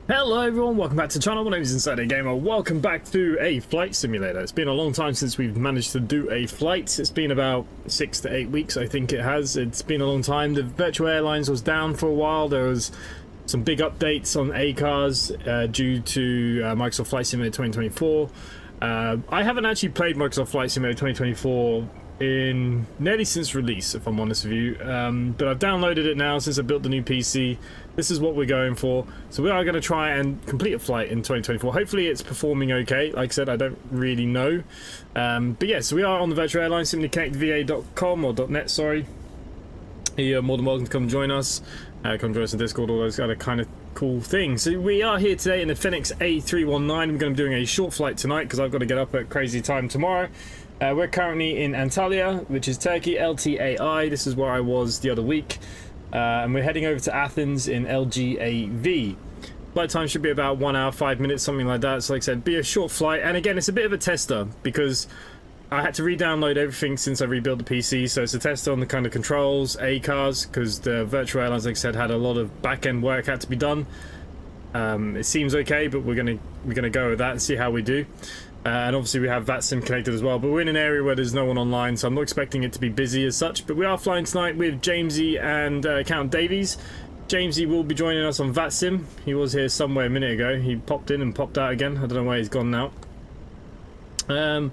Hello everyone, welcome back to the channel. My name is InsideAgameR. Welcome back to a flight simulator. It's been a long time since we've managed to do a flight. It's been about 6 to 8 weeks, I think it has. It's been a long time. The virtual airlines was down for a while. There was some big updates on ACARs due to Microsoft Flight Simulator 2024. I haven't actually played Microsoft Flight Simulator 2024 in nearly since release, if I'm honest with you, but I've downloaded it now since I built the new PC. This is what we're going for, so we are going to try and complete a flight in 2024. Hopefully it's performing okay. Like I said, I don't really know, but yeah, so we are on the virtual airline. Simply connectva.com or .net, sorry. You're more than welcome to come join us, come join us in Discord, all those other kind of cool things. So we are here today in the Fenix A319. We're going to be doing a short flight tonight because I've got to get up at crazy time tomorrow. We're currently in Antalya, which is Turkey, LTAI. This is where I was the other week. And we're heading over to Athens in LGAV. Flight time should be about 1 hour, 5 minutes, something like that. So like I said, be a short flight. And again, it's a bit of a tester because I had to re-download everything since I rebuilt the PC. So it's a tester on the kind of controls, ACARs, because the virtual airlines, like I said, had a lot of back-end work had to be done. It seems okay, but we're gonna go with that and see how we do. And obviously we have Vatsim connected as well, but we're in an area where there's no one online, so I'm not expecting it to be busy as such. But we are flying tonight with Jamesy and Count Davies. Jamesy will be joining us on Vatsim. He was here somewhere a minute ago. He popped in and popped out again. I don't know where he's gone now. So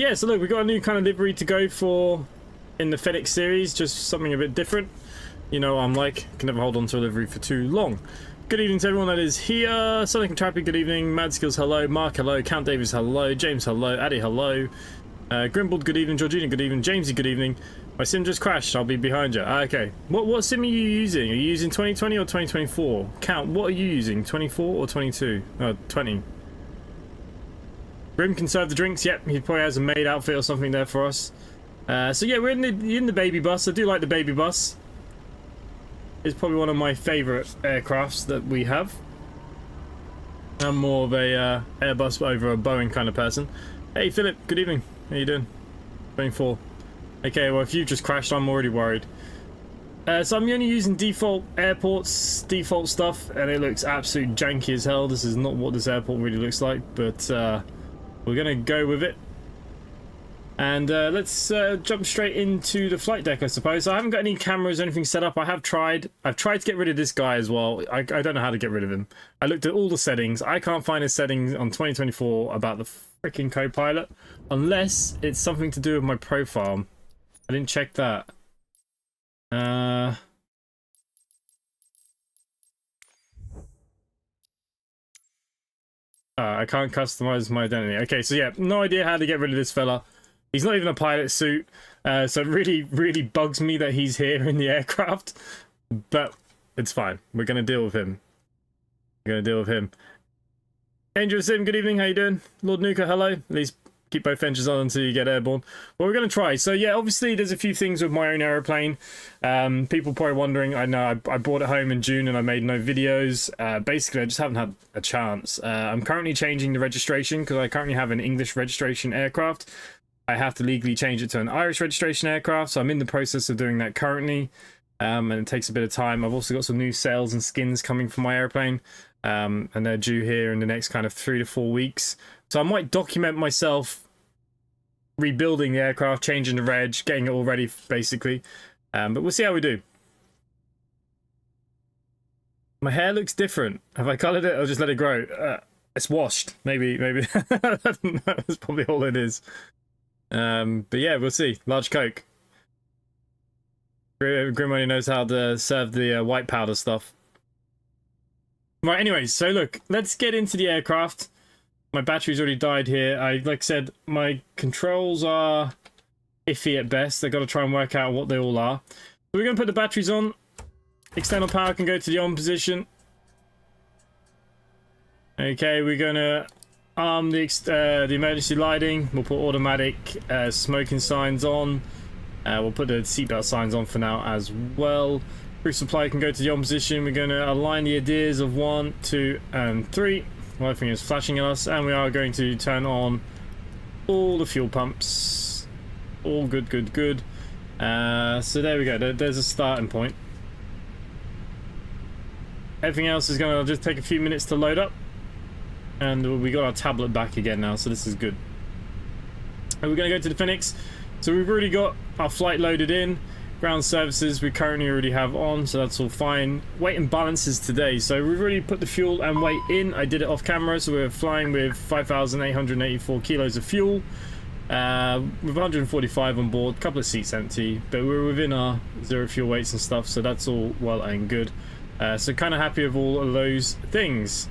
yeah, so look, we've got a new kind of livery to go for in the Fenix series, just something a bit different. You know, I'm like, can never hold on to a livery for too long. Good evening to everyone that is here. Sonic and Trappy, good evening. Mad Skills, hello. Mark, hello. Count Davis, hello. James, hello. Addy, hello. Grimbled, good evening. Georgina, good evening. Jamesy, good evening. My sim just crashed. I'll be behind you. Okay. What sim are you using? Are you using 2020 or 2024? Count, what are you using? 24 or 22? Oh, 20. Grim can serve the drinks. Yep, he probably has a maid outfit or something there for us. So yeah, we're in the baby bus. I do like the baby bus. is probably one of my favorite aircrafts that we have. I'm more of a Airbus over a Boeing kind of person. Hey Philip, good evening. How you doing? 24. Okay, well if you just crashed, I'm already worried. So I'm only using default airports, default stuff, and it looks absolutely janky as hell. This is not what this airport really looks like, but we're gonna go with it. And let's jump straight into the flight deck, I suppose. So I haven't got any cameras or anything set up. I've tried to get rid of this guy as well. I don't know how to get rid of him. I looked at all the settings. I can't find a setting on 2024 about the freaking co-pilot, unless it's something to do with my profile. I didn't check that. I can't customize my identity. Okay, so yeah, no idea how to get rid of this fella. He's not even a pilot suit, so it really bugs me that he's here in the aircraft. But it's fine. We're gonna deal with him. We're gonna deal with him. Angel Sim, good evening. How you doing? Lord Nuka, hello. At least keep both engines on until you get airborne. Well, we're going to try. So yeah, obviously there's a few things with my own aeroplane. People probably wondering, I know I brought it home in June and I made no videos. Basically, I just haven't had a chance. I'm currently changing the registration because I currently have an English registration aircraft. I have to legally change it to an Irish registration aircraft, so I'm in the process of doing that currently. And it takes a bit of time. I've also got some new sails and skins coming for my airplane. And they're due here in the next kind of 3 to 4 weeks. So I might document myself rebuilding the aircraft, changing the reg, getting it all ready, basically. But we'll see how we do. My hair looks different. Have I coloured it or just let it grow? It's washed. Maybe. That's probably all it is. But yeah, we'll see. Large Coke. Grim only knows how to serve the white powder stuff. Right, anyways, so look, let's get into the aircraft. My battery's already died here. Like I said, my controls are iffy at best. I've got to try and work out what they all are. So we're going to put the batteries on. External power can go to the on position. Okay, we're going to arm the emergency lighting. We'll put automatic smoking signs on. We'll put the seatbelt signs on for now as well. Cruise supply can go to the on position. We're going to align the ADIRs of 1, 2, and 3. Well, everything is flashing at us, and we are going to turn on all the fuel pumps. All good. So there we go. There's a starting point. Everything else is going to just take a few minutes to load up, and we got our tablet back again now, so this is good. And we're going to go to the Fenix. So we've already got our flight loaded in. Ground services we currently already have on, so that's all fine. Weight and balances today. So we've already put the fuel and weight in. I did it off camera, so we're flying with 5,884 kilos of fuel. With 145 on board, a couple of seats empty, but we're within our zero fuel weights and stuff, so that's all well and good. So kind of happy with all of those things.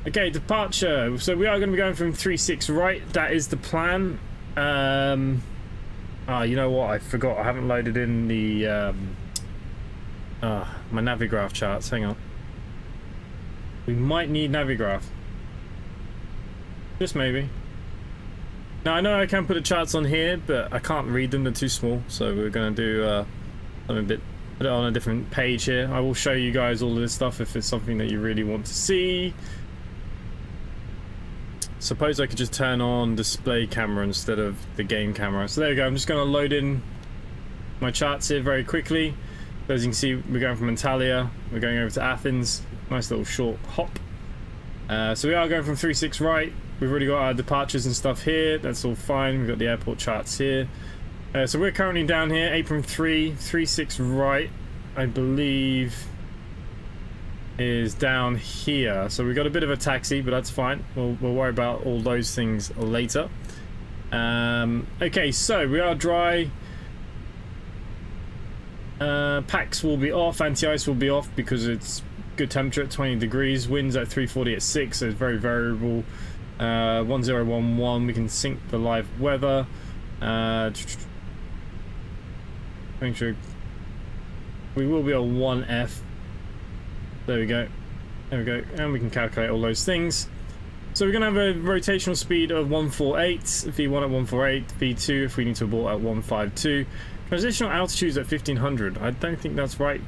Okay, departure. So we are going to be going from 36 right. That is the plan. You know what? I forgot. I haven't loaded in the my Navigraph charts. Hang on. We might need Navigraph. Just maybe. Now I know I can put the charts on here, but I can't read them. They're too small. So we're gonna do something a bit. Put it on a different page here. I will show you guys all of this stuff if it's something that you really want to see. Suppose I could just turn on display camera instead of the game camera. So there we go. I'm just going to load in my charts here very quickly. As you can see, we're going from Antalya. We're going over to Athens. Nice little short hop. So we are going from 36 right. We've already got our departures and stuff here. That's all fine. We've got the airport charts here. So we're currently down here. Apron 3, 36 right, I believe, is down here. So we've got a bit of a taxi, but that's fine. We'll worry about all those things later. Okay, so we are dry. Packs will be off, anti-ice will be off because it's good temperature at 20 degrees. Winds at 340 at 6, so it's very variable. 1011, we can sync the live weather. Make sure we will be on 1F. There we go. And we can calculate all those things. So we're going to have a rotational speed of 148, V1 at 148, V2 if we need to abort at 152. Transitional altitudes at 1500. I don't think that's right.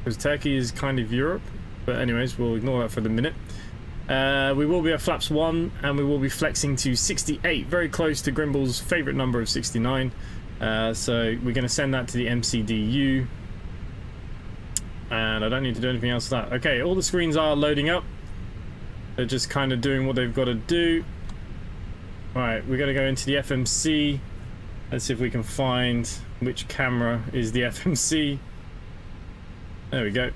because Turkey is kind of Europe. But anyways, we'll ignore that for the minute. We will be at flaps 1, and we will be flexing to 68, very close to Grimble's favourite number of 69. So we're going to send that to the MCDU. And I don't need to do anything else with that. Okay, all the screens are loading up. They're just kind of doing what they've got to do. Alright, we're going to go into the FMC. Let's see if we can find which camera is the FMC. There we go.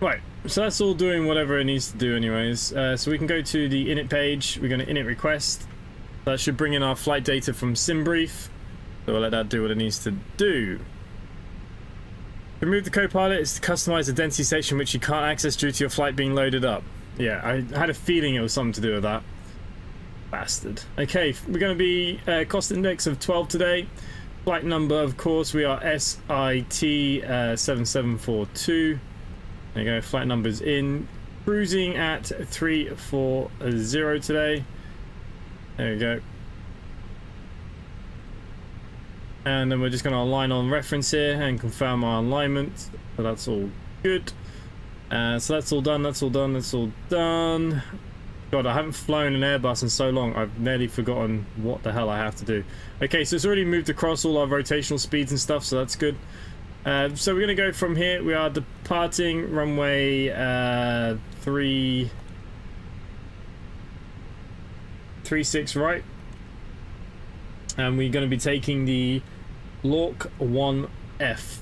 Right, so that's all doing whatever it needs to do anyways. So we can go to the init page. We're going to init request. That should bring in our flight data from SimBrief. So we'll let that do what it needs to do. Remove the co-pilot is to customize identity section which you can't access due to your flight being loaded up. Yeah, I had a feeling it was something to do with that. Bastard. Okay, we're going to be cost index of 12 today. Flight number, of course, we are SIT7742. There you go, flight numbers in. Cruising at 340 today. There we go. And then we're just going to align on reference here and confirm our alignment. So that's all good. So that's all done, that's all done, that's all done. God, I haven't flown an Airbus in so long, I've nearly forgotten what the hell I have to do. Okay, so it's already moved across all our rotational speeds and stuff, so that's good. So we're going to go from here. We are departing runway 36 right. And we're going to be taking the Lork 1F.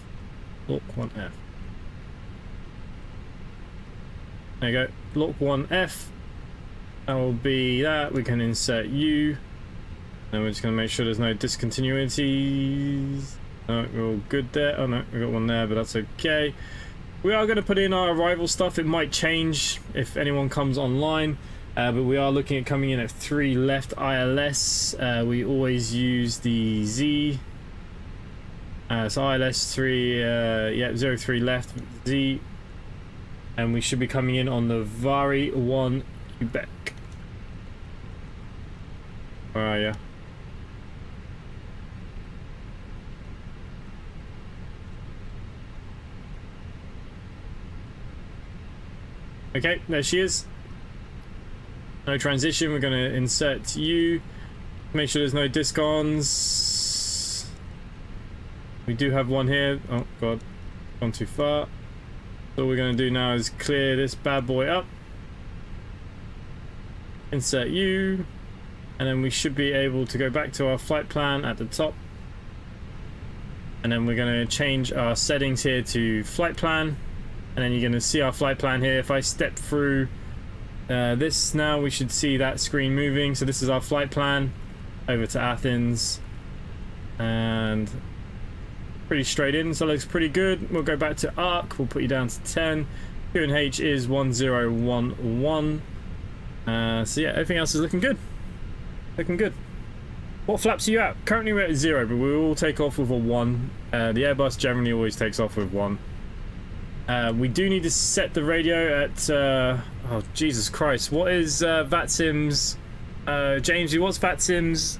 Lork 1F. There you go. Lork 1F. That will be that. We can insert U. And we're just going to make sure there's no discontinuities. No, we're all good there. Oh no, we got one there, but that's okay. We are going to put in our arrival stuff. It might change if anyone comes online. But we are looking at coming in at 3 left ILS. We always use the Z. So ILS 3, yeah, 03 left Z. And we should be coming in on the Vari 1 Quebec. Where are you? Okay, there she is. No transition, we're going to insert U. Make sure there's no discons. We do have one here. Oh god, gone too far. So all we're going to do now is clear this bad boy up. Insert U. And then we should be able to go back to our flight plan at the top. And then we're going to change our settings here to flight plan. And then you're going to see our flight plan here. If I step through this now, we should see that screen moving. So this is our flight plan over to Athens. And pretty straight in, so it looks pretty good. We'll go back to ARC. We'll put you down to 10. QNH is 1011. So yeah, everything else is looking good. Looking good. What flaps are you at? Currently we're at 0, but we will take off with a 1. The Airbus generally always takes off with 1. We do need to set the radio at oh Jesus Christ, what is Vatsim's Jamesy, what's Vatsim's,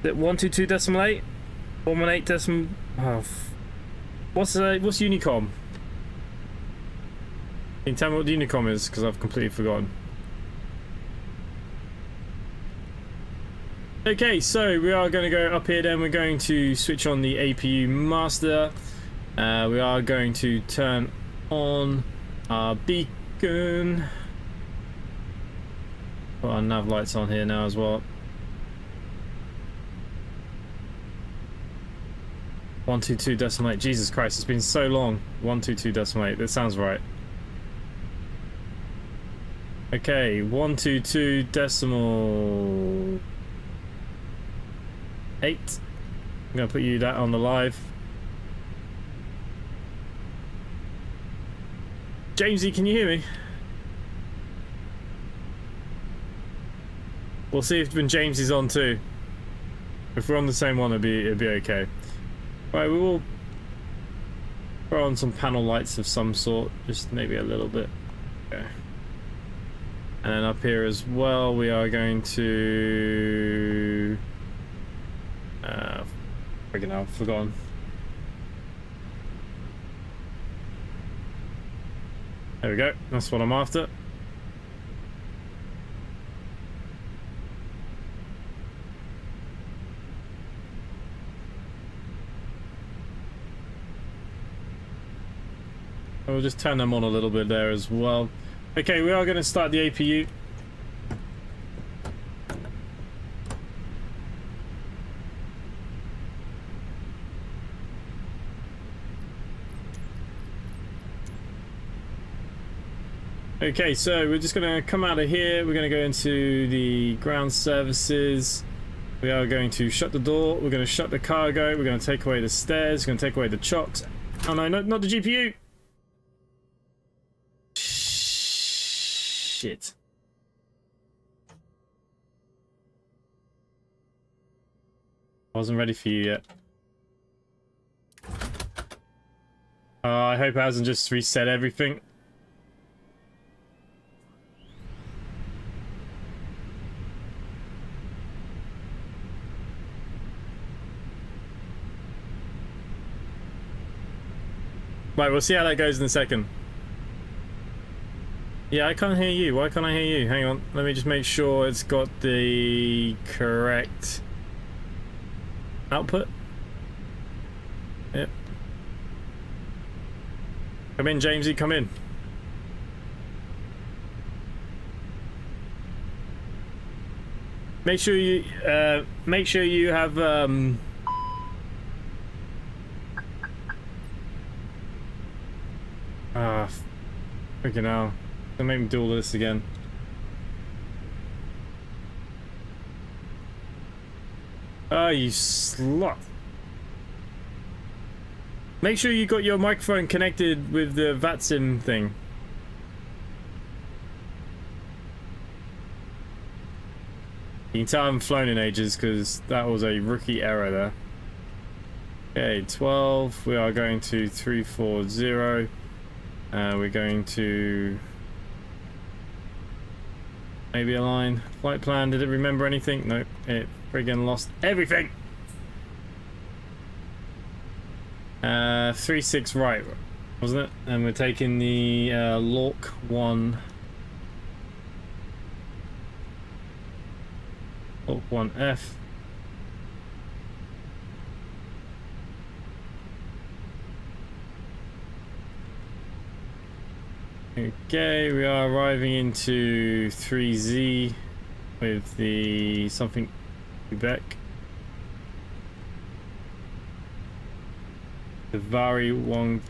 that 122.8 118 decimal, oh, what's Unicom? Can you tell me what the Unicom is, because I've completely forgotten. Okay, so we are going to go up here then. We're going to switch on the APU master. We are going to turn on our beacon. Put our nav lights on here now as well. 122.8. Jesus Christ, it's been so long. 122.8. That sounds right. Okay, 122.8. I'm gonna put you that on the live. Jamesy, can you hear me? We'll see if when James is on too. If we're on the same one, it'd be okay. Right, we will throw on some panel lights of some sort, just maybe a little bit. Okay. And then up here as well, we are going to Freaking hell, forgotten. There we go, that's what I'm after. We'll just turn them on a little bit there as well. Okay, we are going to start the APU. Okay, so we're just going to come out of here. We're going to go into the ground services. We are going to shut the door. We're going to shut the cargo. We're going to take away the stairs. We're going to take away the chocks. Oh no, not the GPU. Shit. I wasn't ready for you yet. I hope it hasn't just reset everything. Right, we'll see how that goes in a second. Yeah, I can't hear you. Why can't I hear you? Hang on. Let me just make sure it's got the correct output. Yep. Come in, Jamesy, come in. Make sure you have freaking hell. Don't make me do all this again. Ah, you slut. Make sure you got your microphone connected with the Vatsim thing. You can tell I haven't flown in ages because that was a rookie error there. Okay, 12. We are going to 340. We're going to maybe align flight plan. Did it remember anything? Nope, it friggin' lost everything. 36 right, wasn't it? And we're taking the Lork 1. Lork 1F. Okay, we are arriving into 3Z with the something Quebec. The Vari Wong.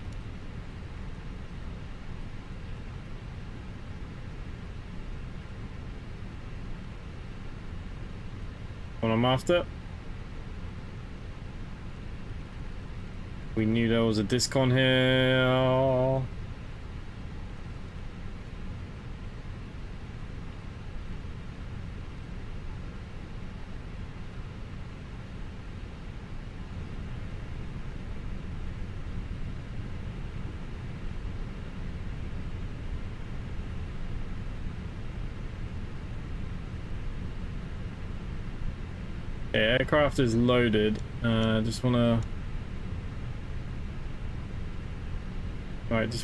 What I'm after. We knew there was a disc on here. Okay, aircraft is loaded. Just wanna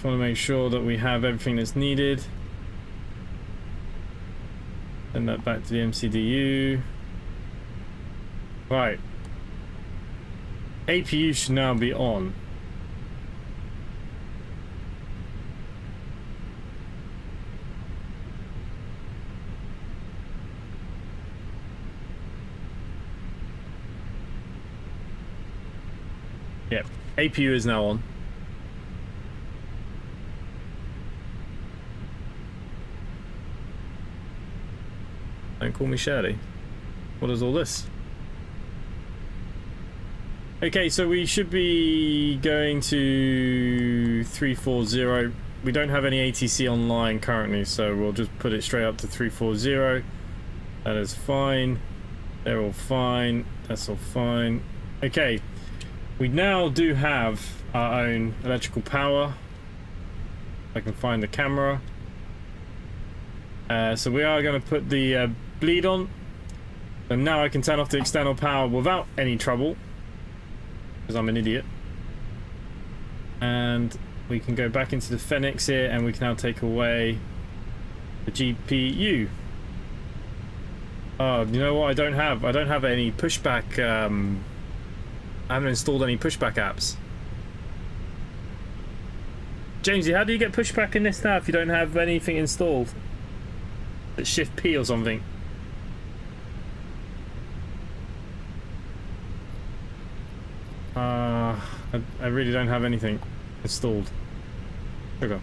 make sure that we have everything that's needed. Send that back to the MCDU. Right. APU should now be on. Yep, APU is now on. Don't call me Shirley. What is all this? Okay, so we should be going to 340. We don't have any ATC online currently, so we'll just put it straight up to 340. That is fine. They're all fine. That's all fine. Okay. We now do have our own electrical power. I can find the camera. So we are going to put the bleed on. And now I can turn off the external power without any trouble. because I'm an idiot. And we can go back into the Fenix here, and we can now take away the GPU. Oh, you know what? I don't have any pushback. I haven't installed any pushback apps. Jamesy, how do you get pushback in this now if you don't have anything installed? It's Shift P or something. I really don't have anything installed. Sugar.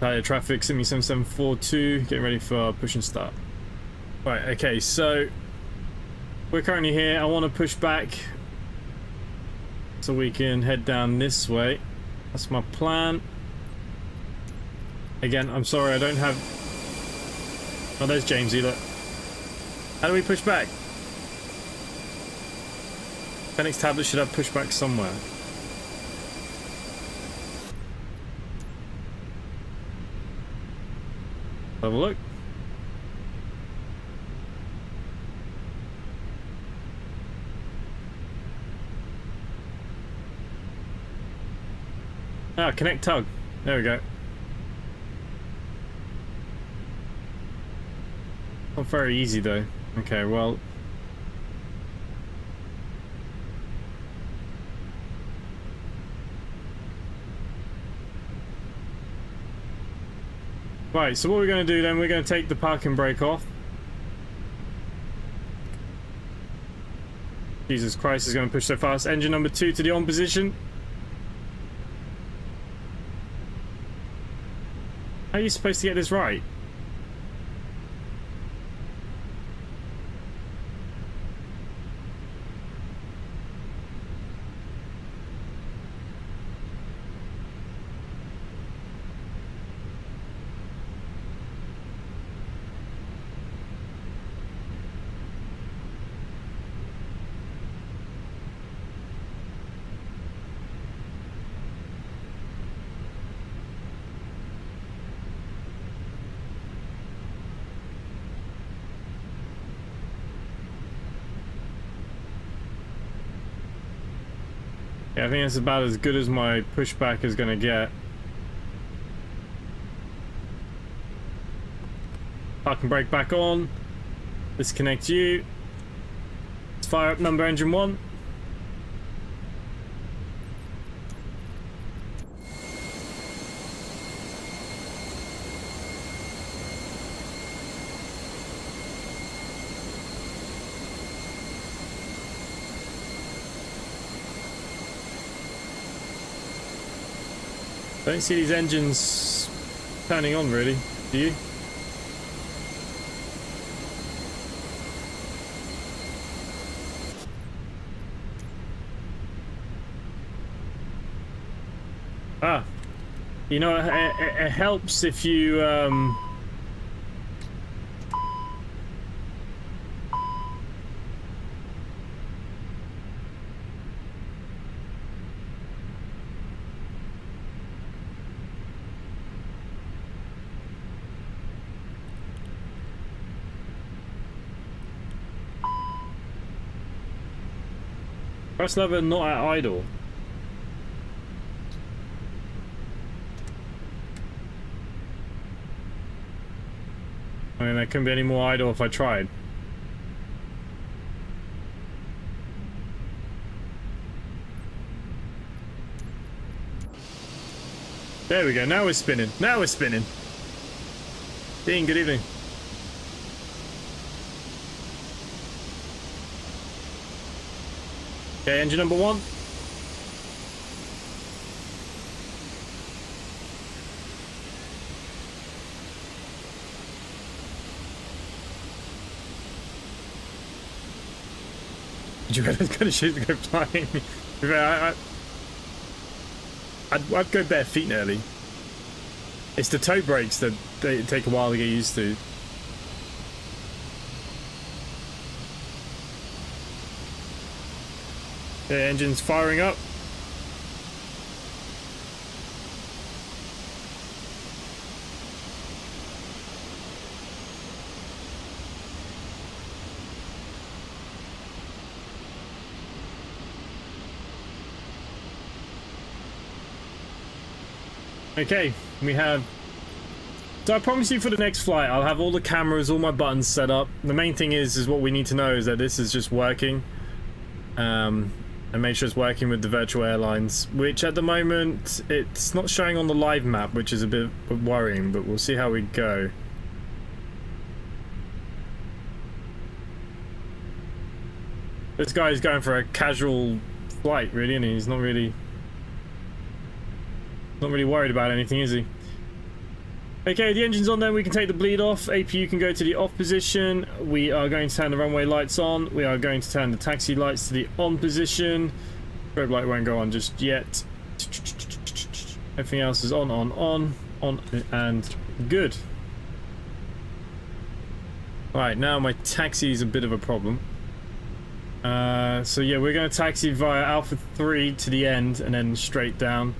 Tire traffic, Simi 7742, getting ready for push and start. Right, okay, so we're currently here. I want to push back so we can head down this way. That's my plan. Again, I'm sorry, I don't have... Oh, there's Jamesy, look. How do we push back? Fenix tablet should have pushback somewhere. Have a look. Ah, connect tug. There we go. Not very easy though. Okay, well. Right, so what we're going to do then, we're going to take the parking brake off. Jesus Christ, is going to push so fast. Engine number 2 to the on position. How are you supposed to get this right? Yeah, I think that's about as good as my pushback is going to get. Parking brake back on. Disconnect you. Let's fire up number engine 1. Don't see these engines turning on really, do you? Ah, you know, it helps if you press lever not at idle. I mean, there couldn't be any more idle if I tried. There we go, now we're spinning. Now we're spinning. Dean, good evening. Okay, engine number 1. Did you realize it's gonna shoot to go flying? I'd go bare feet nearly. It's the toe brakes that they take a while to get used to. The engine's firing up. Okay, we have... So I promise you for the next flight, I'll have all the cameras, all my buttons set up. The main thing is what we need to know is that this is just working. And make sure it's working with the virtual airlines, which at the moment, it's not showing on the live map, which is a bit worrying, but we'll see how we go. This guy's going for a casual flight, really, and he's not really worried about anything, is he? Okay, the engine's on there, we can take the bleed off. APU can go to the off position. We are going to turn the runway lights on. We are going to turn the taxi lights to the on position. Strobe light won't go on just yet. Everything else is on, and good. Alright, now my taxi is a bit of a problem. So yeah, we're going to taxi via Alpha 3 to the end and then straight down.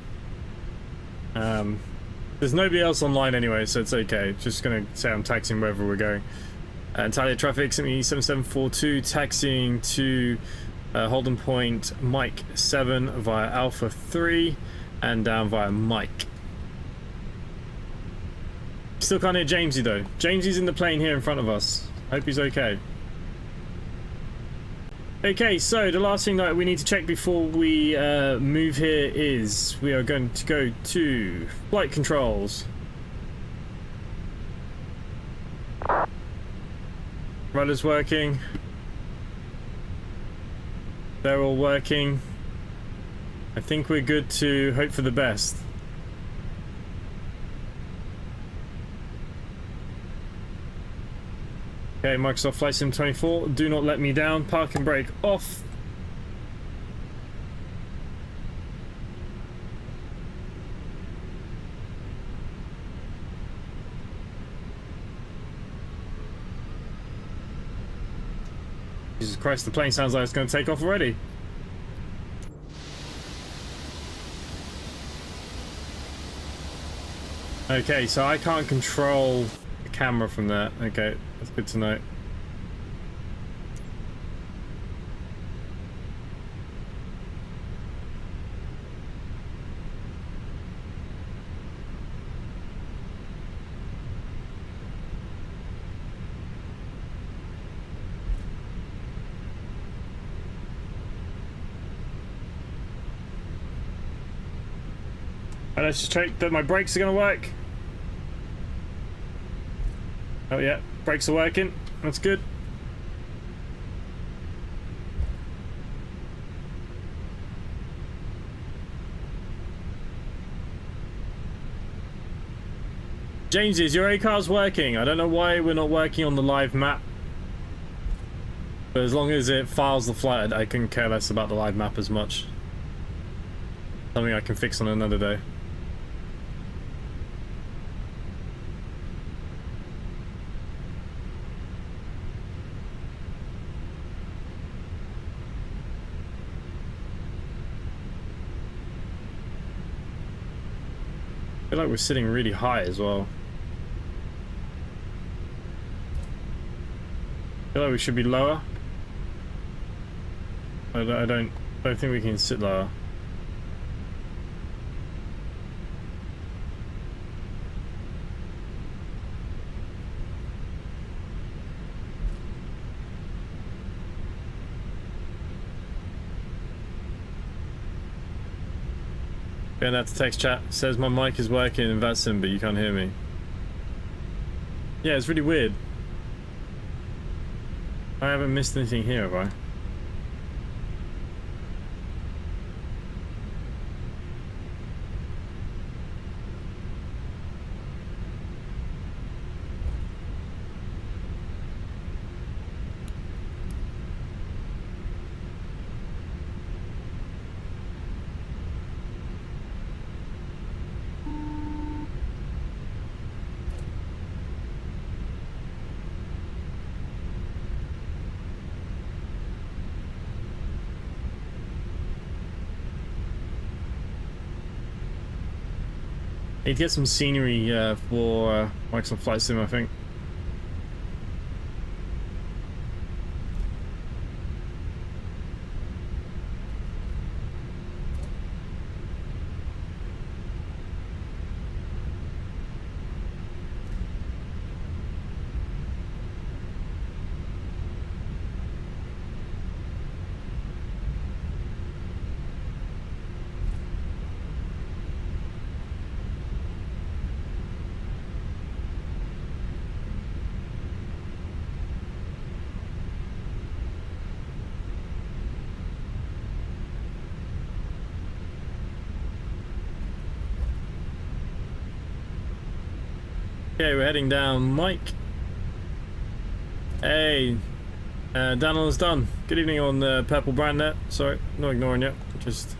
There's nobody else online anyway, so it's okay. Just going to say I'm taxiing wherever we're going. Italia traffic, 7742, taxiing to Holden Point, Mike 7 via Alpha 3 and down via Mike. Still can't hear Jamesy though. Jamesy's in the plane here in front of us. Hope he's okay. Okay, so the last thing that we need to check before we move here is we are going to go to flight controls. Rudder's working. They're all working. I think we're good to hope for the best. Okay, Microsoft Flight Sim 24, do not let me down. Park and brake off. Jesus Christ, the plane sounds like it's going to take off already. Okay, so I can't control the camera from there. Okay, that's good to know. Let's just check that my brakes are going to work. Oh yeah, brakes are working. That's good. James, is your A-car's working? I don't know why we're not working on the live map. But as long as it files the flight, I can care less about the live map as much. Something I can fix on another day. I feel like we're sitting really high as well. I feel like we should be lower. I don't think we can sit lower. Going out to text chat, says my mic is working in Vatsim, but you can't hear me. Yeah, it's really weird. I haven't missed anything here, have I? Need to get some scenery for Microsoft Flight Sim, I think. Okay, we're heading down. Mike. Hey. Daniel's done. Good evening on the Purple Brand net. Sorry, not ignoring you. Just...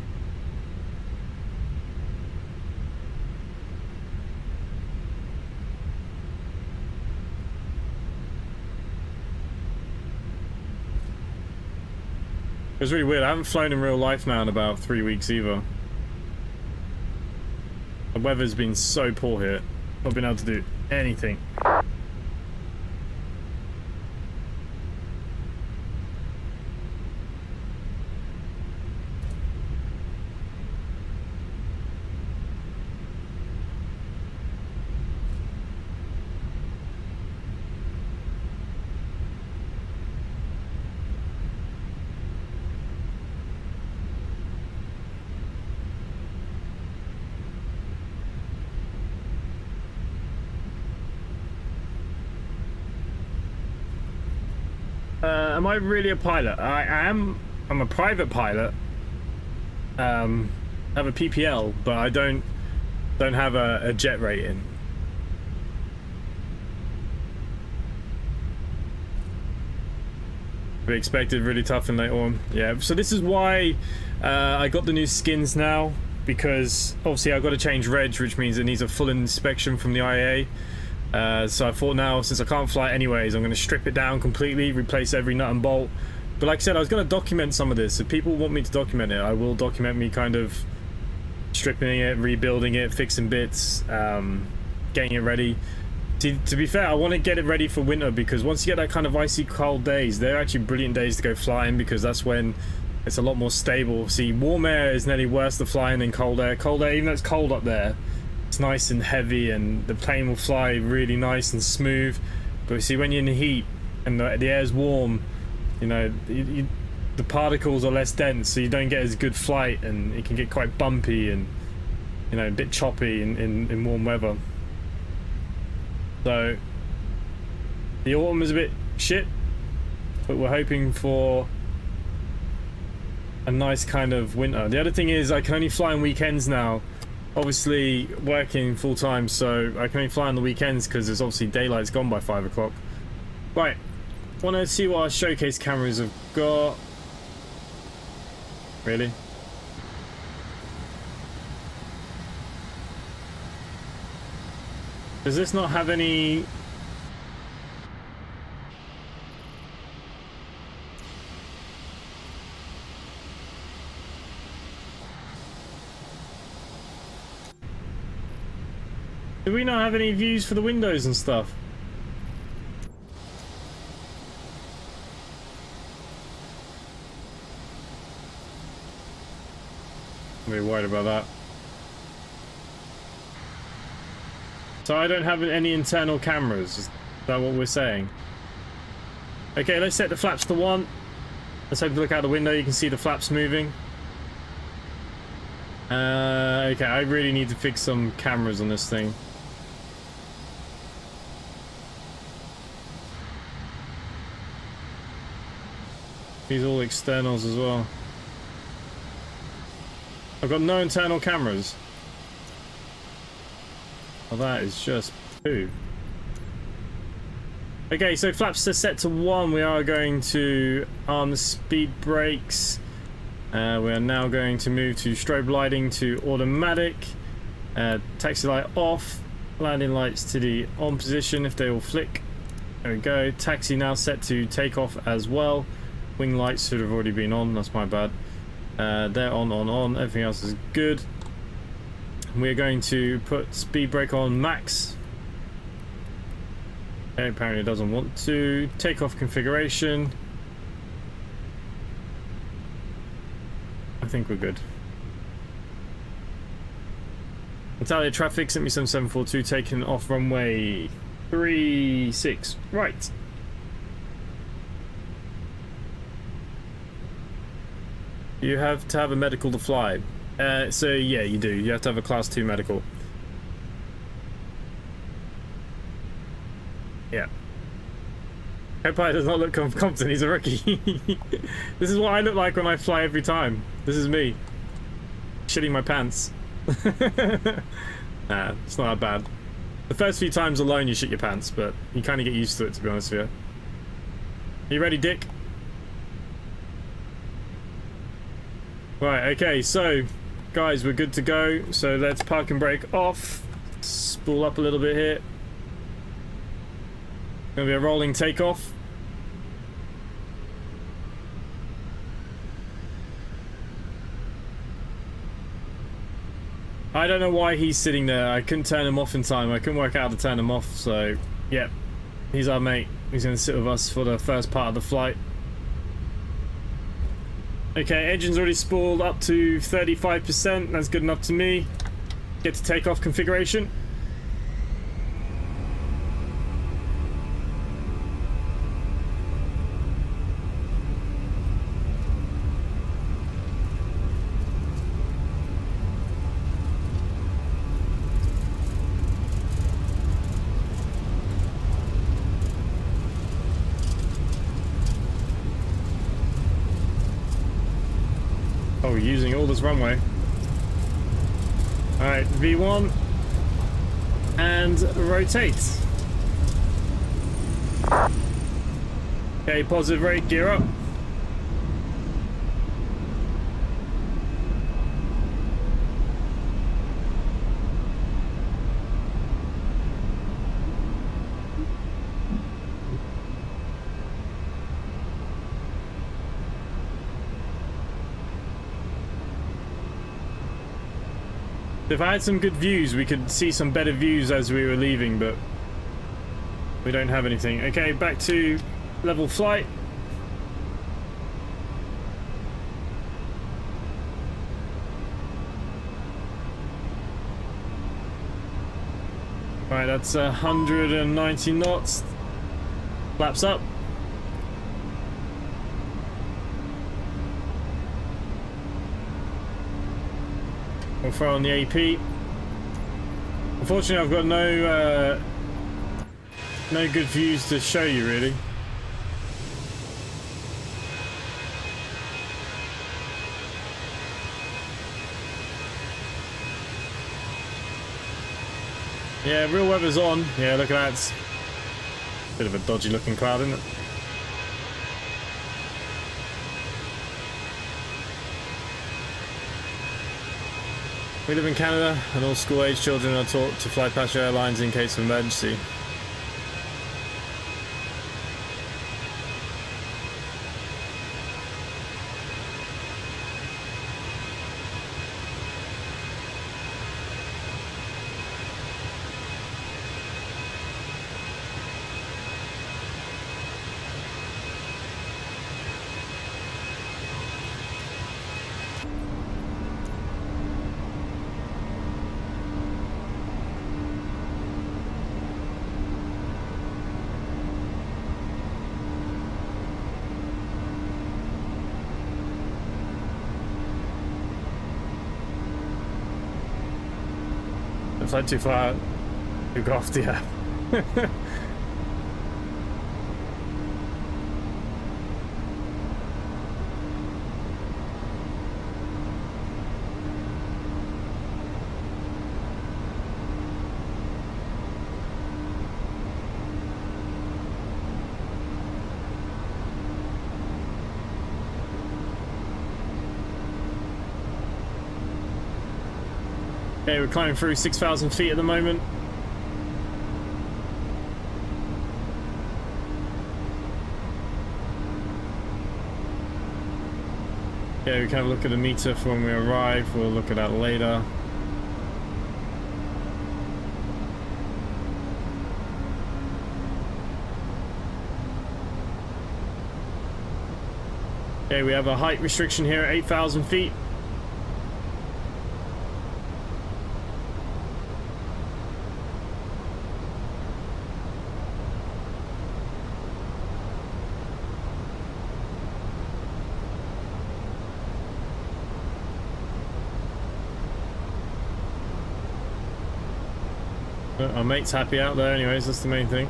It was really weird. I haven't flown in real life now in about 3 weeks either. The weather's been so poor here. Not been able to do anything. Am I really a pilot? I am. I'm a private pilot. I have a PPL, but I don't have a jet rating. We expected really tough in late autumn. Yeah. So this is why I got the new skins now, because obviously I've got to change reg, which means it needs a full inspection from the IAA. So I thought now, since I can't fly anyways, I'm going to strip it down completely, replace every nut and bolt. But like I said, I was going to document some of this. If people want me to document it, I will document me kind of stripping it, rebuilding it, fixing bits, getting it ready. To be fair, I want to get it ready for winter, because once you get that kind of icy cold days, they're actually brilliant days to go flying, because that's when it's a lot more stable. See, warm air is nearly worse to flying than cold air. Cold air, even though it's cold up there, it's nice and heavy and the plane will fly really nice and smooth. But see, when you're in the heat and the air's warm, you know, the particles are less dense, so you don't get as good flight, and it can get quite bumpy and, you know, a bit choppy in warm weather. So the autumn is a bit shit, but we're hoping for a nice kind of winter. The other thing is I can only fly on weekends now. Obviously working full time, so I can only fly on the weekends because there's obviously daylight's gone by 5 o'clock. Right, want to see what our showcase cameras have got. Really? Does this not have any... Do we not have any views for the windows and stuff? I'm very worried about that. So I don't have any internal cameras, is that what we're saying? Okay, let's set the flaps to 1. Let's hope to look out the window, you can see the flaps moving. Okay, I really need to fix some cameras on this thing. These are all externals as well. I've got no internal cameras. Well, that is just poo. Okay, so flaps are set to 1. We are going to arm the speed brakes. We are now going to move to strobe lighting to automatic. Taxi light off. Landing lights to the on position if they all flick. There we go. Taxi now set to take off as well. Wing lights should have already been on, that's my bad. They're on. Everything else is good. We're going to put speed brake on max. Okay, apparently it doesn't want to. Takeoff configuration. I think we're good. Italia traffic, sent me some 742 taken off runway 36. Right. You have to have a medical to fly. So yeah, you do. You have to have a class 2 medical. Yeah. Empire does not look competent, he's a rookie. This is what I look like when I fly every time. This is me. Shitting my pants. Nah, it's not that bad. The first few times alone you shit your pants, but you kind of get used to it, to be honest with you. Are you ready, Dick? Right, okay, so guys, we're good to go. So let's park and brake off. Spool up a little bit here. Gonna be a rolling takeoff. I don't know why he's sitting there. I couldn't turn him off in time. I couldn't work out how to turn him off, so yeah. He's our mate. He's gonna sit with us for the first part of the flight. Okay, engine's already spooled up to 35%. That's good enough to me. Get to takeoff configuration. Oh, we're using all this runway. Alright, V1. And rotate. Okay, positive rate, gear up. If I had some good views, we could see some better views as we were leaving, but we don't have anything. Okay, back to level flight. Right, that's 190 knots. Flaps up. We'll throw on the AP. Unfortunately, I've got no good views to show you, really. Yeah, real weather's on. Yeah, look at that. It's a bit of a dodgy looking cloud, isn't it? We live in Canada, and all school-age children are taught to fly passenger airlines in case of emergency. If I too far, you go off the app. Okay, we're climbing through 6,000 feet at the moment. Okay, we can have a look at the meter for when we arrive. We'll look at that later. Okay, we have a height restriction here at 8,000 feet. Our mate's happy out there anyways, that's the main thing.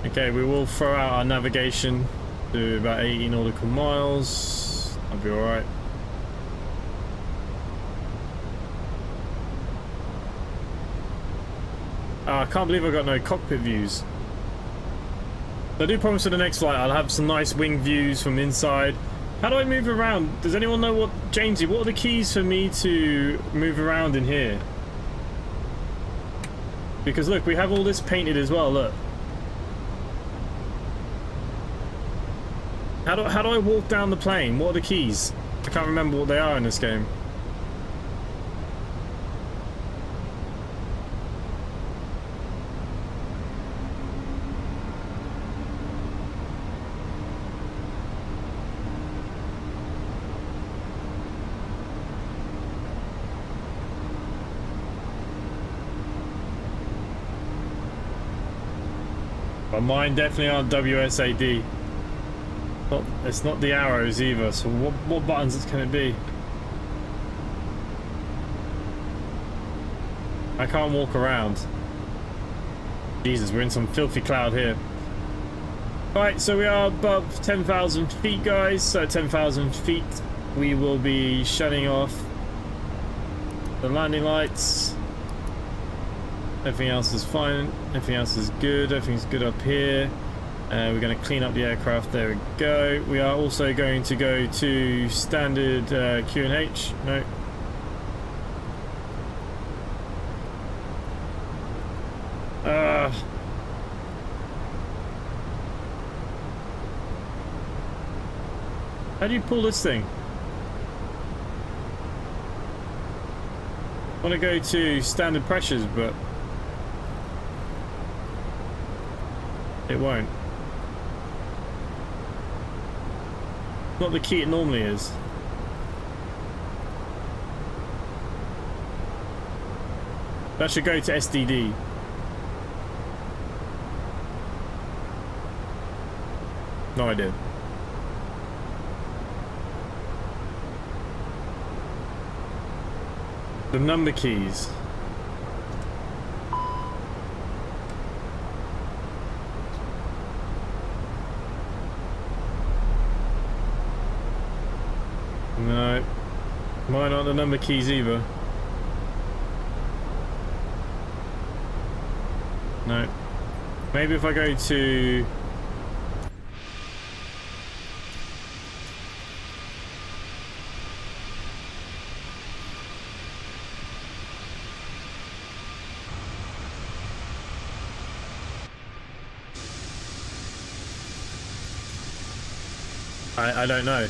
Okay, we will throw out our navigation to about 80 nautical miles. That'll be alright. I can't believe I got no cockpit views. I do promise for the next flight I'll have some nice wing views from inside. How do I move around? Does anyone know what, Jamesy, what are the keys for me to move around in here? Because look, we have all this painted as well, look. How do I walk down the plane? What are the keys? I can't remember what they are in this game. But mine definitely aren't WSAD. It's not the arrows either, so what buttons can it be? I can't walk around. Jesus, we're in some filthy cloud here. Right, so we are above 10,000 feet, guys. So 10,000 feet, we will be shutting off the landing lights. Everything else is fine. Everything else is good. Everything's good up here. We're going to clean up the aircraft. There we go. We are also going to go to standard Q&H. No. How do you pull this thing? I want to go to standard pressures, but it won't. Not the key it normally is. That should go to SDD. No idea. The number keys. No, mine aren't the number keys either. No. Maybe if I go to... I don't know.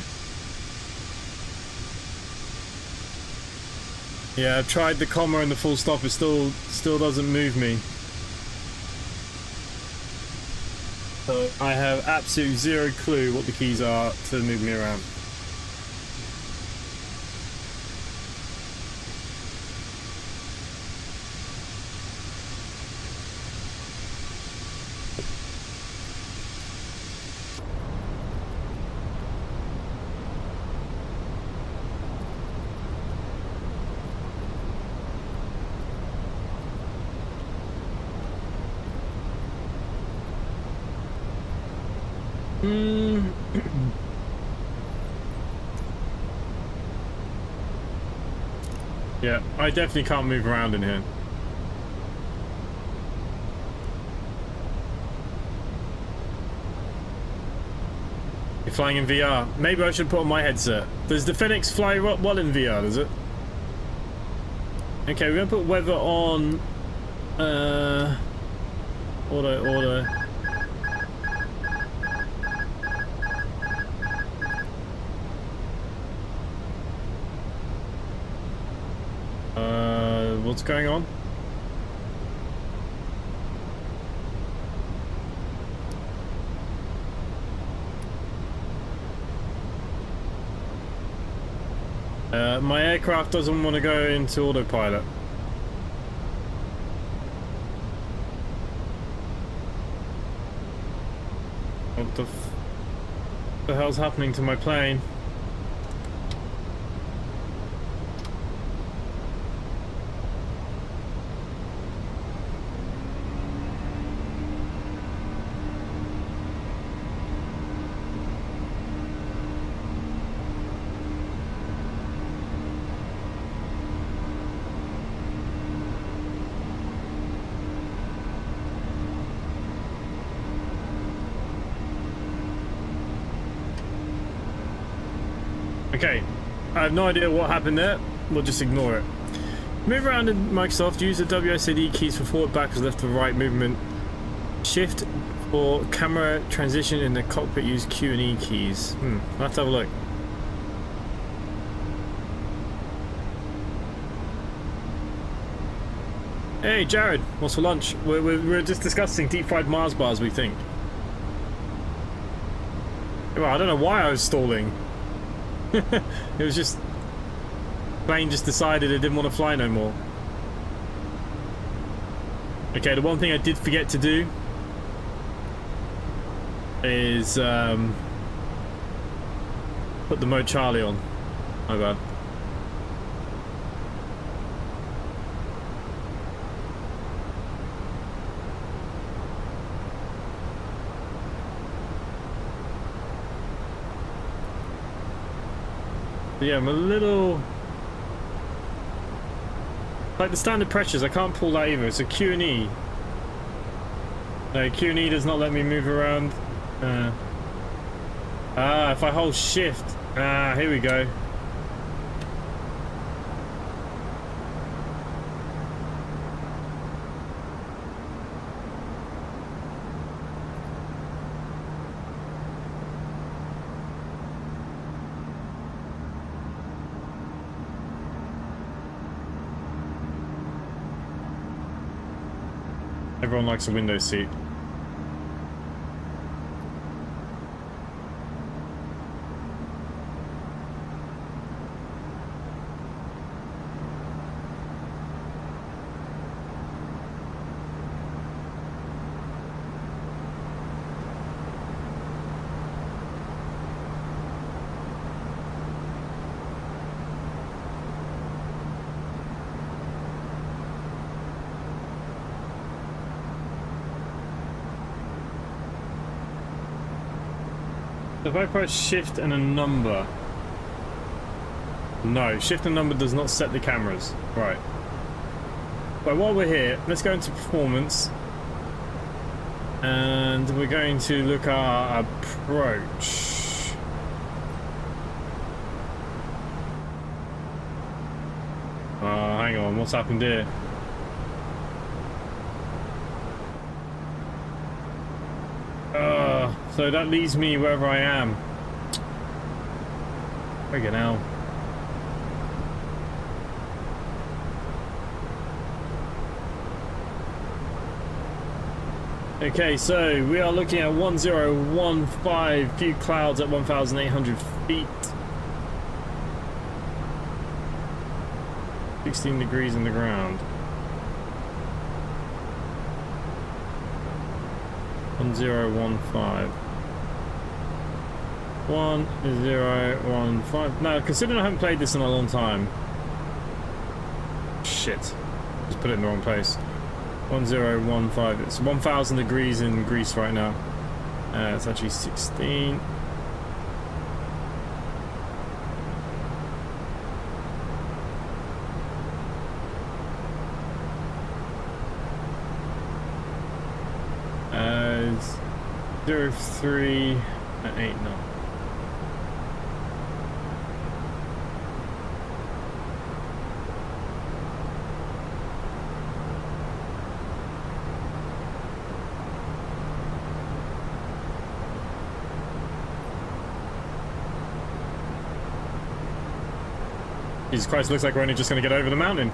Yeah, I've tried the comma and the full stop, it still doesn't move me. So I have absolutely zero clue what the keys are to move me around. Yeah, I definitely can't move around in here. You're flying in VR. Maybe I should put on my headset. Does the Fenix fly well in VR, does it? Okay, we're gonna put weather on auto. What's going on? My aircraft doesn't want to go into autopilot. What the hell's happening to my plane? Okay, I have no idea what happened there. We'll just ignore it. Move around in Microsoft. Use the WSAD keys for forward, backwards, left to right movement. Shift for camera transition in the cockpit. Use Q and E keys. I'll have to have a look. Hey Jared, what's for lunch? We're just discussing deep fried Mars bars, we think. Well, I don't know why I was stalling. It was just... plane just decided it didn't want to fly no more. Okay, the one thing I did forget to do is put the mode Charlie on. My bad. Yeah, I'm a little... like the standard pressures, I can't pull that either. It's a Q and E. No, Q and E does not let me move around. If I hold shift. Here we go. Everyone likes a window seat. If I press shift and a number... no, shift and number does not set the cameras. Right. But while we're here, let's go into performance. And we're going to look at our approach. Hang on, what's happened here? So that leaves me wherever I am. Friggin' hell. Okay, so we are looking at 1015, few clouds at 1,800 feet. 16 degrees in the ground. 1015. 1015. Now, considering I haven't played this in a long time. Shit. Just put it in the wrong place. 1015. It's 1,000 degrees in Greece right now. It's actually 16. It's 03 and 8 now. Jesus Christ, looks like we're only just going to get over the mountain.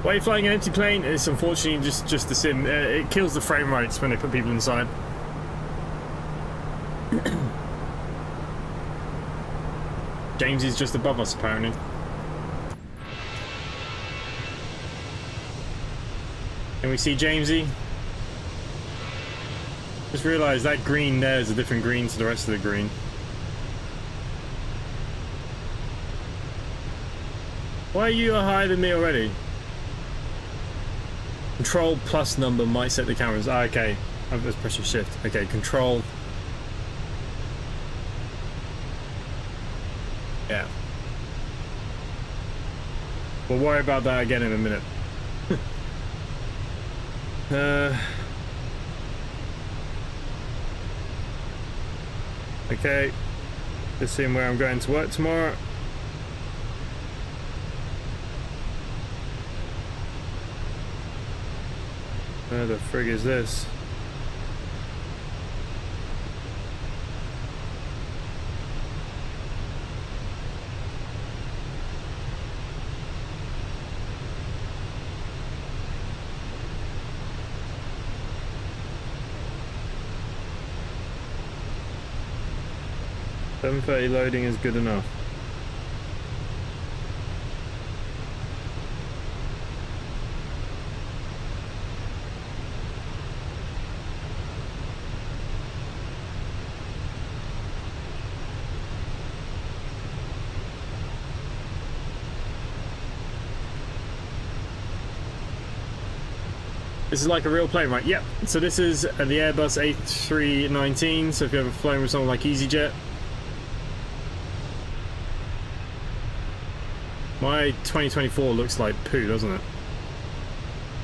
Why are you flying an empty plane? It's unfortunately just the sim. It kills the frame rates when they put people inside. James is just above us, apparently. Can we see Jamesy? Just realised that green there is a different green to the rest of the green. Why are you higher than me already? Control plus number might set the cameras. Ah, okay. Let's press shift. Okay, control. Yeah. We'll worry about that again in a minute. Okay. Just seeing where I'm going to work tomorrow. Where the frig is this? .30 loading is good enough. This is like a real plane, right? Yep. So this is the Airbus A319. So if you've ever flown with something like EasyJet. My 2024 looks like poo, doesn't it?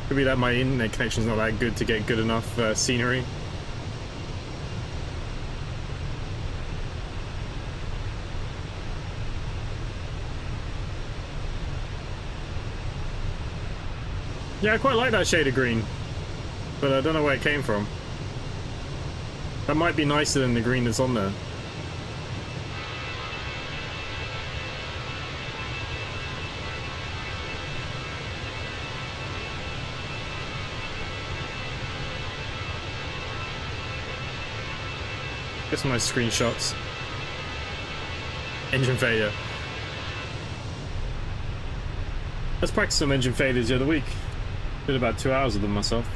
Could be that my internet connection's not that good to get good enough scenery. Yeah, I quite like that shade of green, but I don't know where it came from. That might be nicer than the green that's on there. Get some nice screenshots. Engine failure. Let's practice some engine failures the other week. Did about 2 hours of them myself.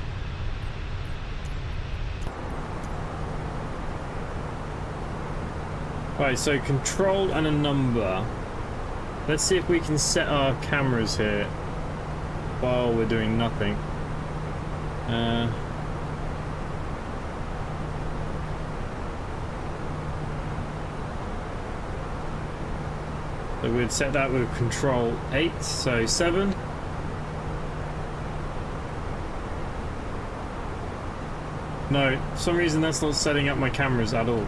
Right, so control and a number. Let's see if we can set our cameras here while we're doing nothing. So we'd set that with control 8, so 7. No, for some reason that's not setting up my cameras at all.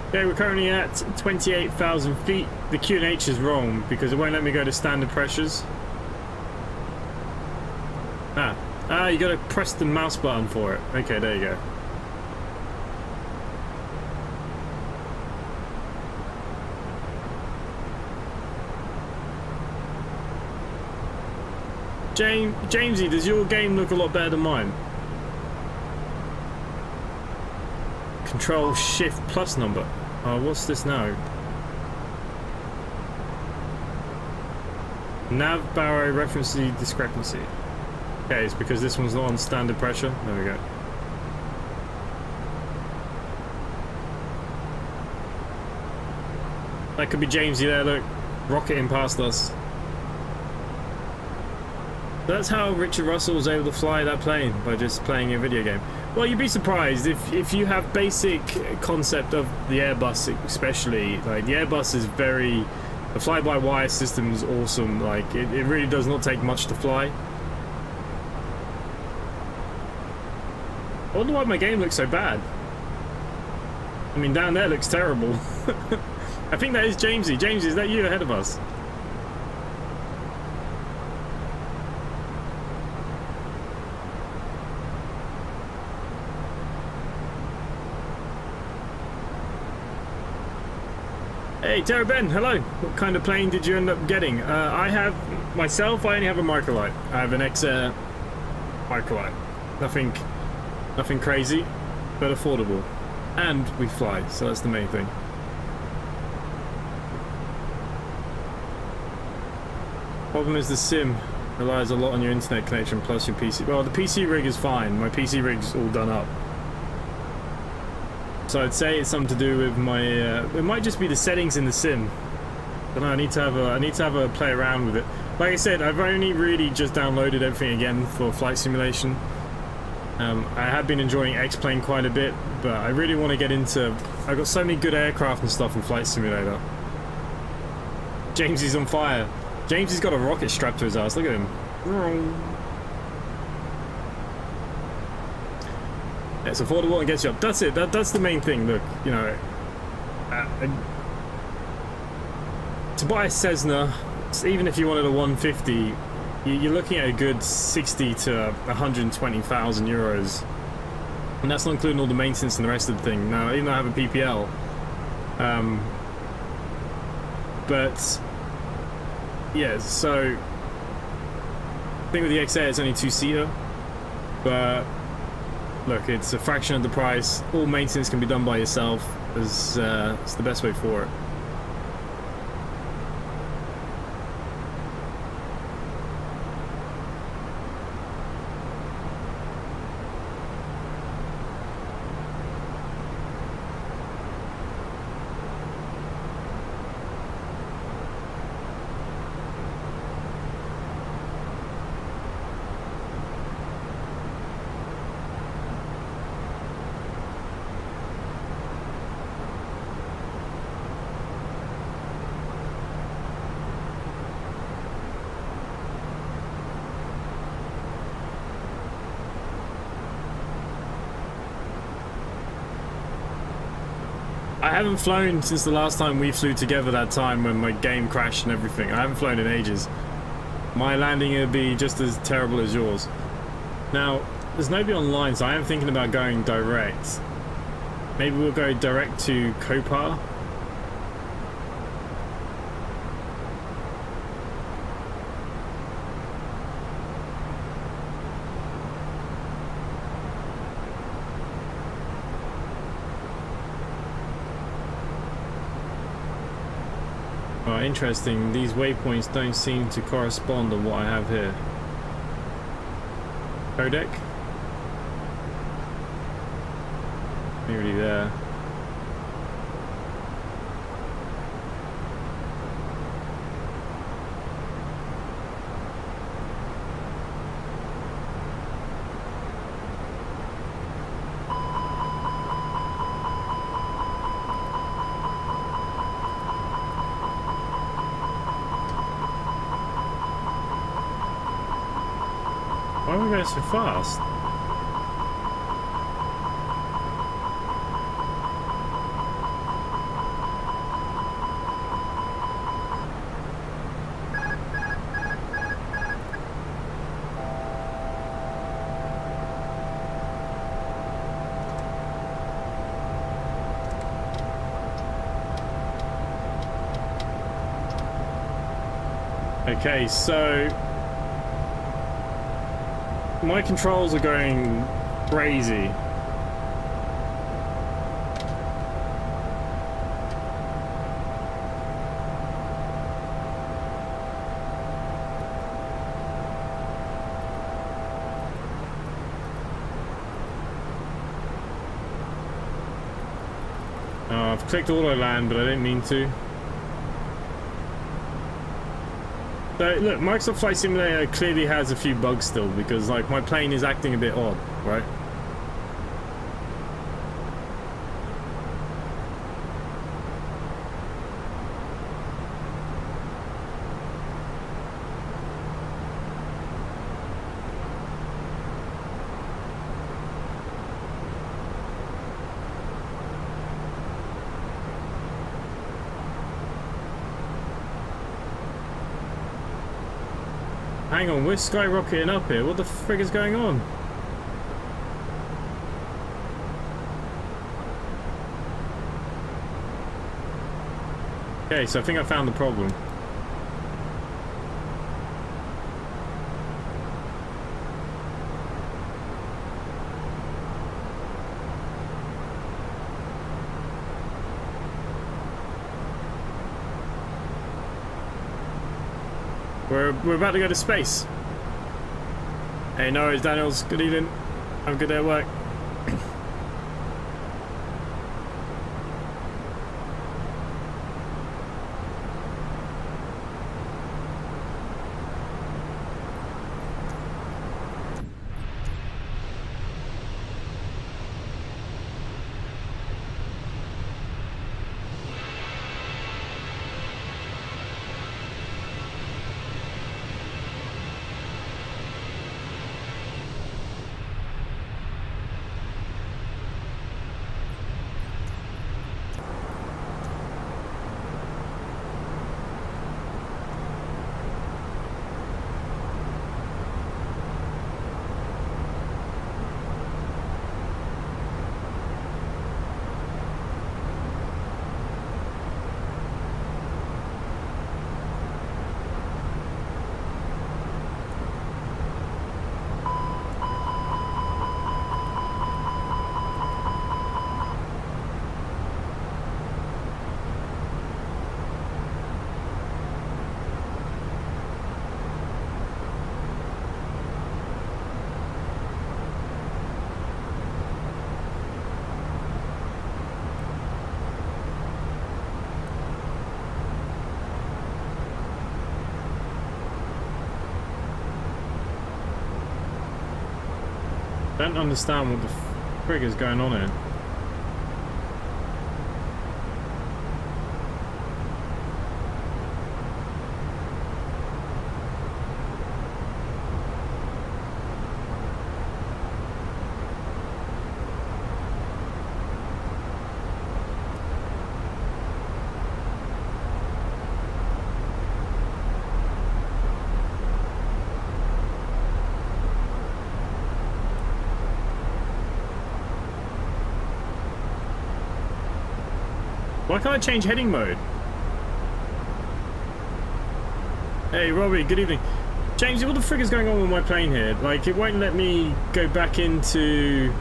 Okay, we're currently at 28,000 feet. The QNH is wrong because it won't let me go to standard pressures. You gotta press the mouse button for it. Okay, there you go. Jamesy, does your game look a lot better than mine? Control Shift plus number. Oh, what's this now? Nav barrow reference discrepancy. Okay, it's because this one's not on standard pressure. There we go. That could be Jamesy there, look. Rocketing past us. That's how Richard Russell was able to fly that plane, by just playing a video game. Well, you'd be surprised if you have basic concept of the Airbus, especially. Like, the Airbus is very... The fly-by-wire system is awesome. Like, it really does not take much to fly. I wonder why my game looks so bad. I mean, down there looks terrible. I think that is Jamesy. Jamesy, is that you ahead of us? Hey, Terra Ben, hello. What kind of plane did you end up getting? I only have a microlight. I have an XR microlight. Nothing crazy, but affordable. And we fly, so that's the main thing. Problem is the sim relies a lot on your internet connection plus your PC. Well, the PC rig is fine. My PC rig's all done up. So I'd say it's something to do with my. It might just be the settings in the sim. I don't know. I need to have a play around with it. Like I said, I've only really just downloaded everything again for flight simulation. I have been enjoying X-Plane quite a bit, but I really want to get into... I've got so many good aircraft and stuff in Flight Simulator. James is on fire. James has got a rocket strapped to his ass. Look at him. It's affordable and gets you up. That's it. That's the main thing. Look, you know, to buy a Cessna, even if you wanted a 150, you're looking at a good 60 to 120,000 euros, and that's not including all the maintenance and the rest of the thing. Now, even though I have a PPL, but yeah. So, I think with the XA, it's only 2-seater, but look, it's a fraction of the price. All maintenance can be done by yourself. It's the best way for it. I haven't flown since the last time we flew together, that time when my game crashed and everything. I haven't flown in ages. My landing will be just as terrible as yours. Now, there's nobody online, so I am thinking about going direct. Maybe we'll go direct to Kopar. Oh, interesting. These waypoints don't seem to correspond to what I have here. Codec? Already there. Why are we going so fast? Okay, so my controls are going crazy. I've clicked auto land, but I didn't mean to. So look, Microsoft Flight Simulator clearly has a few bugs still, because like my plane is acting a bit odd, right? Hang on, we're skyrocketing up here. What the frig is going on? Okay, so I think I found the problem. We're about to go to space. Hey, no worries, Daniels. Good evening. Have a good day at work. Don't understand what the frig is going on here. Why can't I change heading mode? Hey Robbie, good evening. James, what the frig is going on with my plane here? Like, it won't let me go back into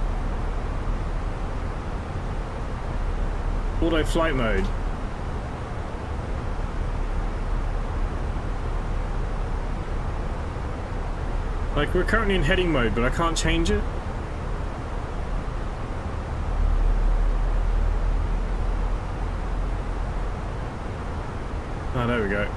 auto flight mode. Like, we're currently in heading mode, but I can't change it. Oh, there we go.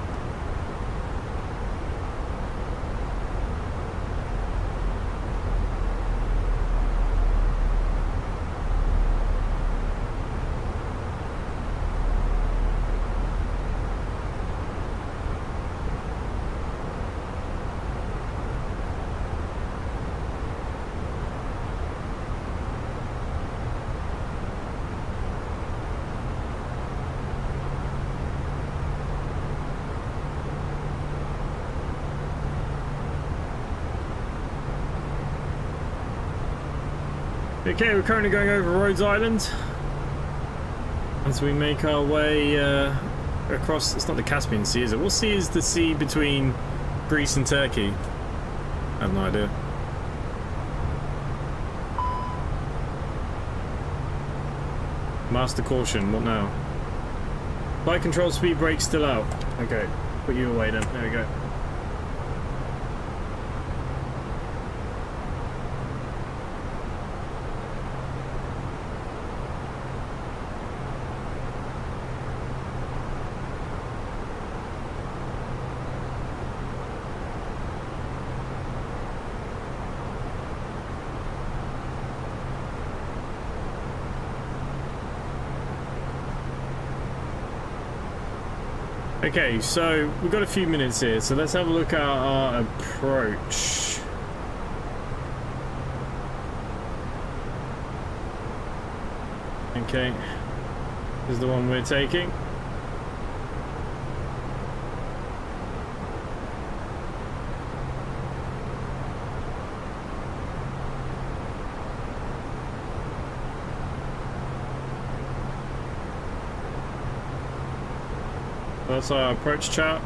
Okay, we're currently going over Rhodes Island as we make our way across. It's not the Caspian Sea, is it? What sea is the sea between Greece and Turkey? I have no idea. Master caution, what now? Flight control, speed brake still out. Okay, put you away then. There we go. Okay, so we've got a few minutes here, so let's have a look at our approach. Okay, this is the one we're taking. That's our approach chart.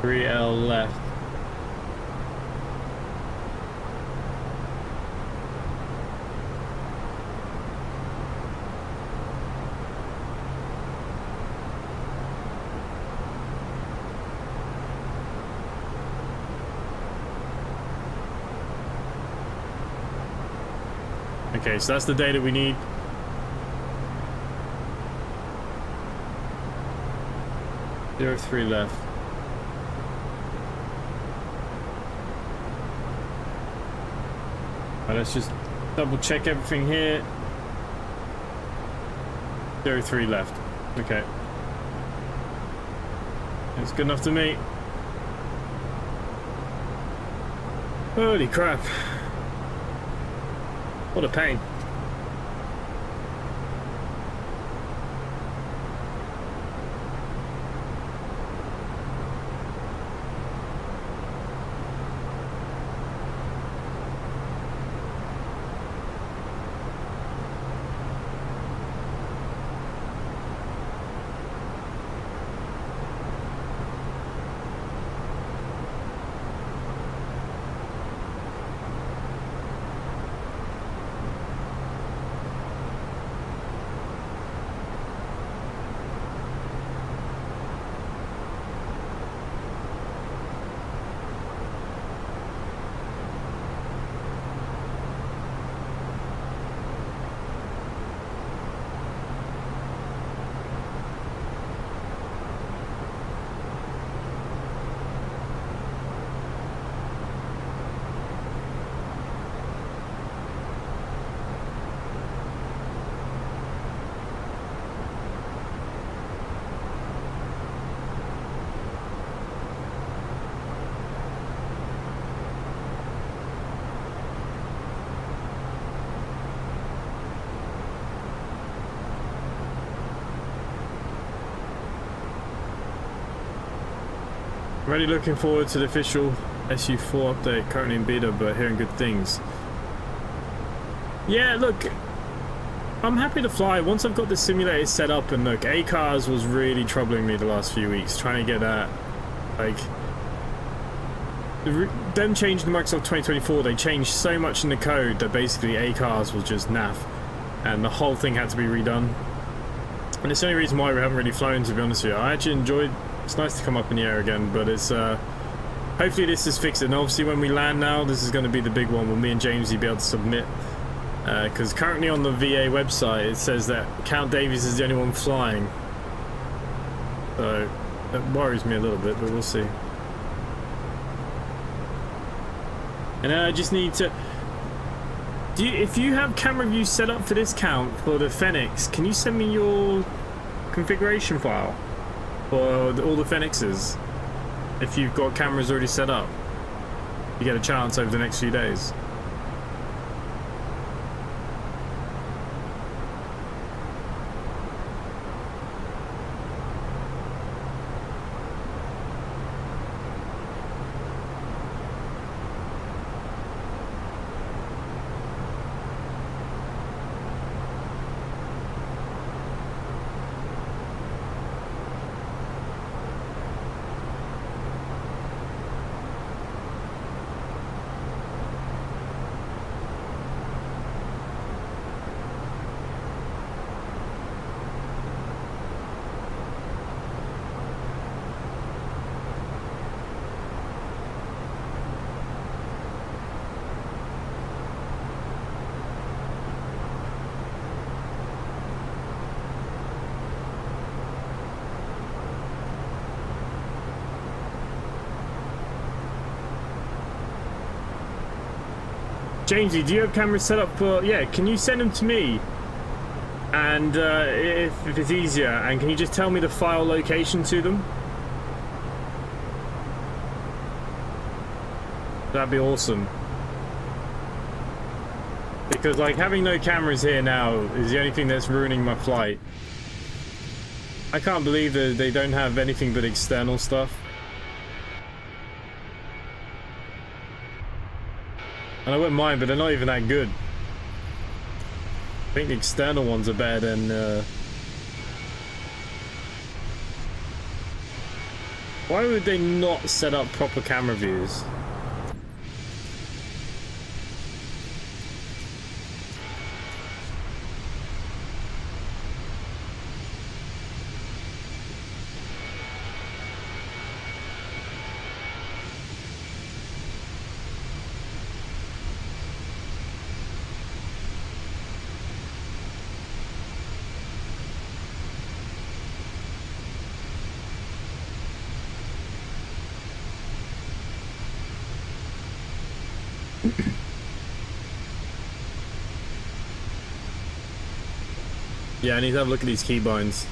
Three L left. Okay, so that's the data we need. There are 3 left. Right, let's just double check everything here. There are 3 left. Okay. That's good enough to me. Holy crap. What a pain. Really looking forward to the official SU4 update, currently in beta, but hearing good things. Yeah, look, I'm happy to fly. Once I've got the simulator set up, and look, ACARS was really troubling me the last few weeks, trying to get that, like, them changing the Microsoft 2024, they changed so much in the code that basically ACARS was just naff, and the whole thing had to be redone. And it's the only reason why we haven't really flown, to be honest with you. I actually enjoyed, it's nice to come up in the air again, but it's, hopefully this is fixed. And obviously when we land now, this is going to be the big one, where me and Jamesy be able to submit. Because currently on the VA website, it says that Count Davies is the only one flying. So, that worries me a little bit, but we'll see. And I just need to... if you have camera views set up for this count for the Fenix, can you send me your configuration file for all the Fenixes? If you've got cameras already set up, you get a chance over the next few days. Jamesy, do you have cameras set up for... Yeah, can you send them to me? And if it's easier, and can you just tell me the file location to them? That'd be awesome. Because, like, having no cameras here now is the only thing that's ruining my flight. I can't believe that they don't have anything but external stuff. And I wouldn't mind, but they're not even that good. I think the external ones are better than... Why would they not set up proper camera views? Yeah, I need to have a look at these keybinds.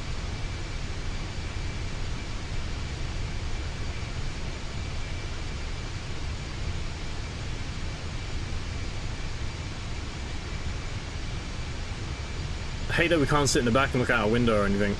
I hate that we can't sit in the back and look out a window or anything.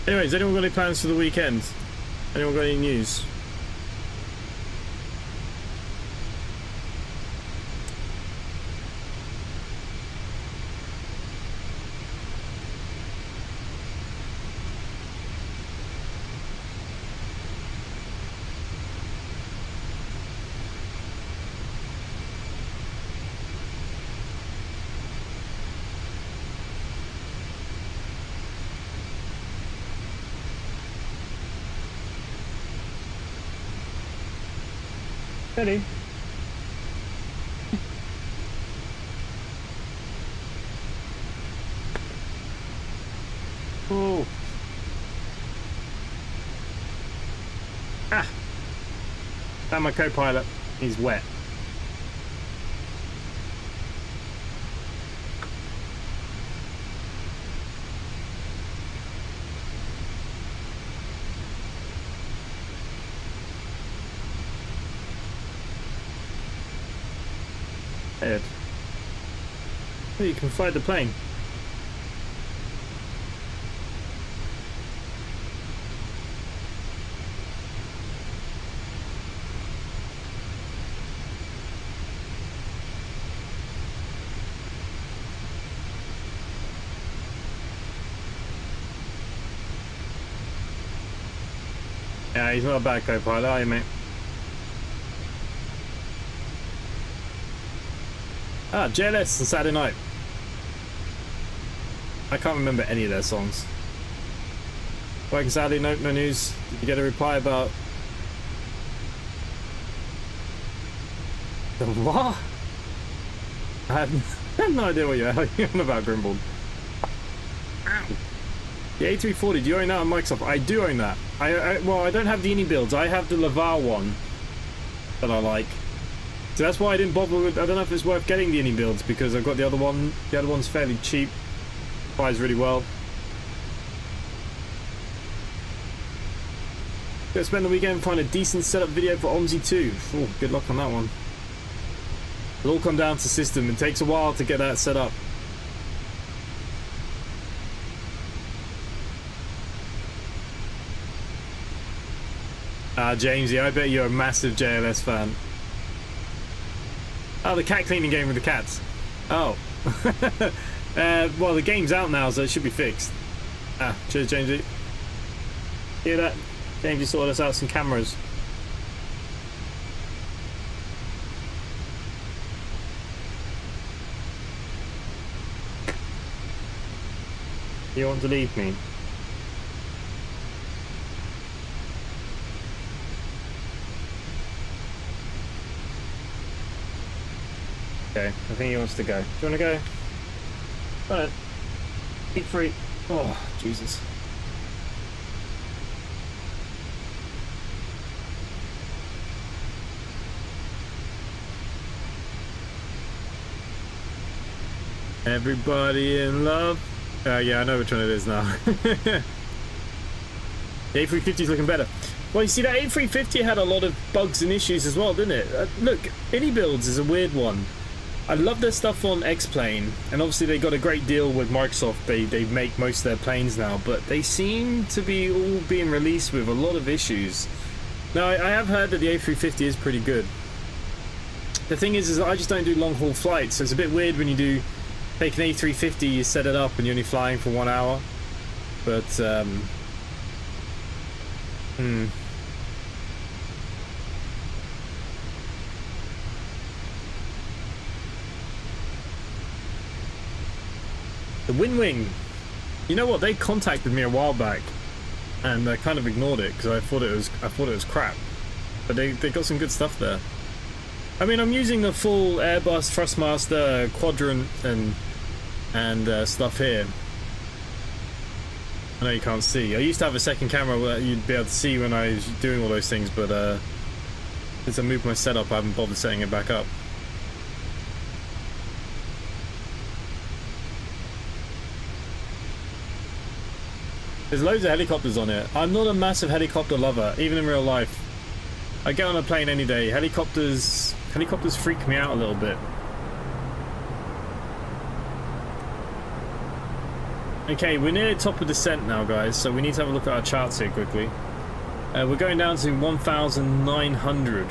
Anyways, anyone got any plans for the weekend? Anyone got any news? Ready? Oh. Ah. And my co-pilot is wet. Ed. Oh, you can fly the plane. Yeah, he's not a bad co-pilot, are you, mate? Ah, JLS on Saturday night. I can't remember any of their songs. Working Saturday, no news. Did you get a reply about the what? I have no idea what you're on about, Grimble. Ow. The A340, do you own that on Microsoft? I do own that. Well, I don't have the Ini builds. I have the Laval one that I like. So that's why I didn't bother with. I don't know if it's worth getting the Ini builds because I've got the other one. The other one's fairly cheap, flies really well. Gonna spend the weekend and find a decent setup video for Omsi 2. Oh, good luck on that one. It'll all come down to system. It takes a while to get that set up. Jamesy, I bet you're a massive JLS fan. Oh, the cat cleaning game with the cats. Oh. Well, the game's out now, so it should be fixed. Ah, cheers, Jamesy. Hear that? Jamesy sorted us out some cameras. You want to leave me? Okay, I think he wants to go. Do you want to go? Go ahead. Eat free. Oh, Jesus. Everybody in love. Yeah, I know which one it is now. The A350 is looking better. Well, you see, that A350 had a lot of bugs and issues as well, didn't it? Look, Ini Builds is a weird one. I love their stuff on X-Plane, and obviously they got a great deal with Microsoft. They make most of their planes now, but they seem to be all being released with a lot of issues. Now, I have heard that the A350 is pretty good. The thing is I just don't do long-haul flights, so it's a bit weird when you do take an A350, you set it up, and you're only flying for 1 hour. But, The Winwing, you know what? They contacted me a while back, and I kind of ignored it because I thought it was crap. But they got some good stuff there. I mean, I'm using the full Airbus Thrustmaster quadrant and stuff here. I know you can't see. I used to have a second camera where you'd be able to see when I was doing all those things, but since I moved my setup, I haven't bothered setting it back up. There's loads of helicopters on it. I'm not a massive helicopter lover, even in real life. I get on a plane any day. Helicopters freak me out a little bit. Okay, we're near top of descent now, guys, so we need to have a look at our charts here quickly. We're going down to 1,900.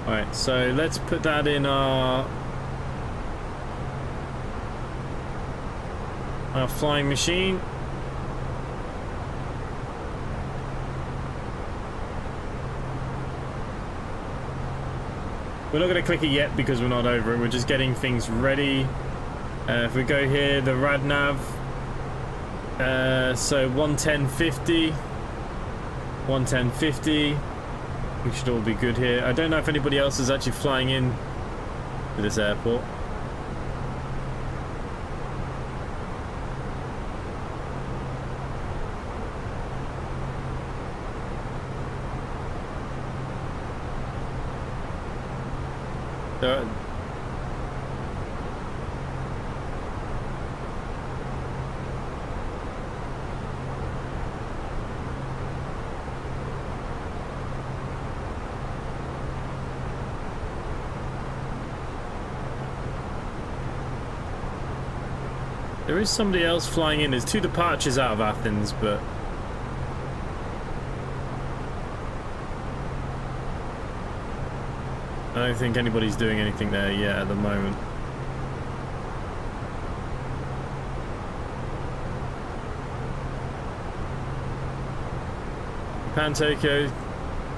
Alright, so let's put that in our flying machine. We're not going to click it yet because we're not over it. We're just getting things ready. If we go here, the rad nav, so 110.50, 110.50, we should all be good here. I don't know if anybody else is actually flying in to this airport. There is somebody else flying in. There's 2 departures out of Athens, but I don't think anybody's doing anything there yet at the moment. Japan Tokyo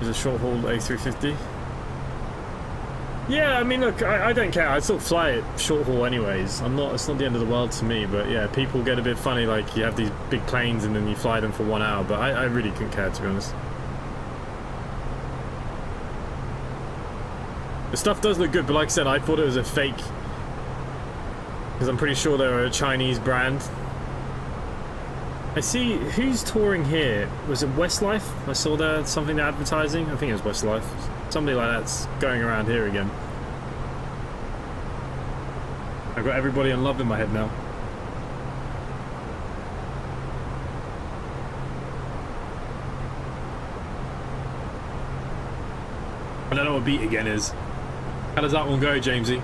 is a short haul A350. Yeah, I mean, look, I don't care. I still fly it short haul anyways. It's not the end of the world to me, but yeah, people get a bit funny, like you have these big planes and then you fly them for 1 hour, but I really couldn't care, to be honest. The stuff does look good, but like I said, I thought it was a fake, because I'm pretty sure they're a Chinese brand. I see, who's touring here? Was it Westlife? I saw there something they're advertising. I think it was Westlife. Somebody like that's going around here again. I've got everybody in love in my head now. I don't know what beat again is. How does that one go, Jamesy?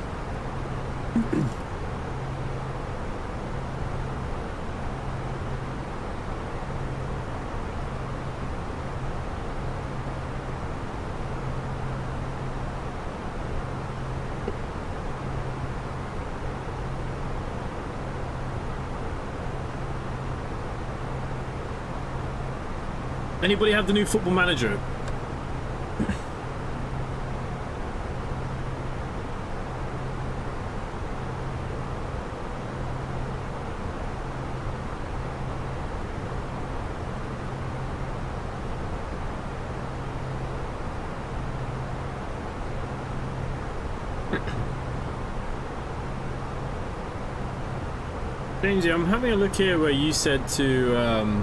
Anybody have the new Football Manager? Jamesy, I'm having a look here where you said to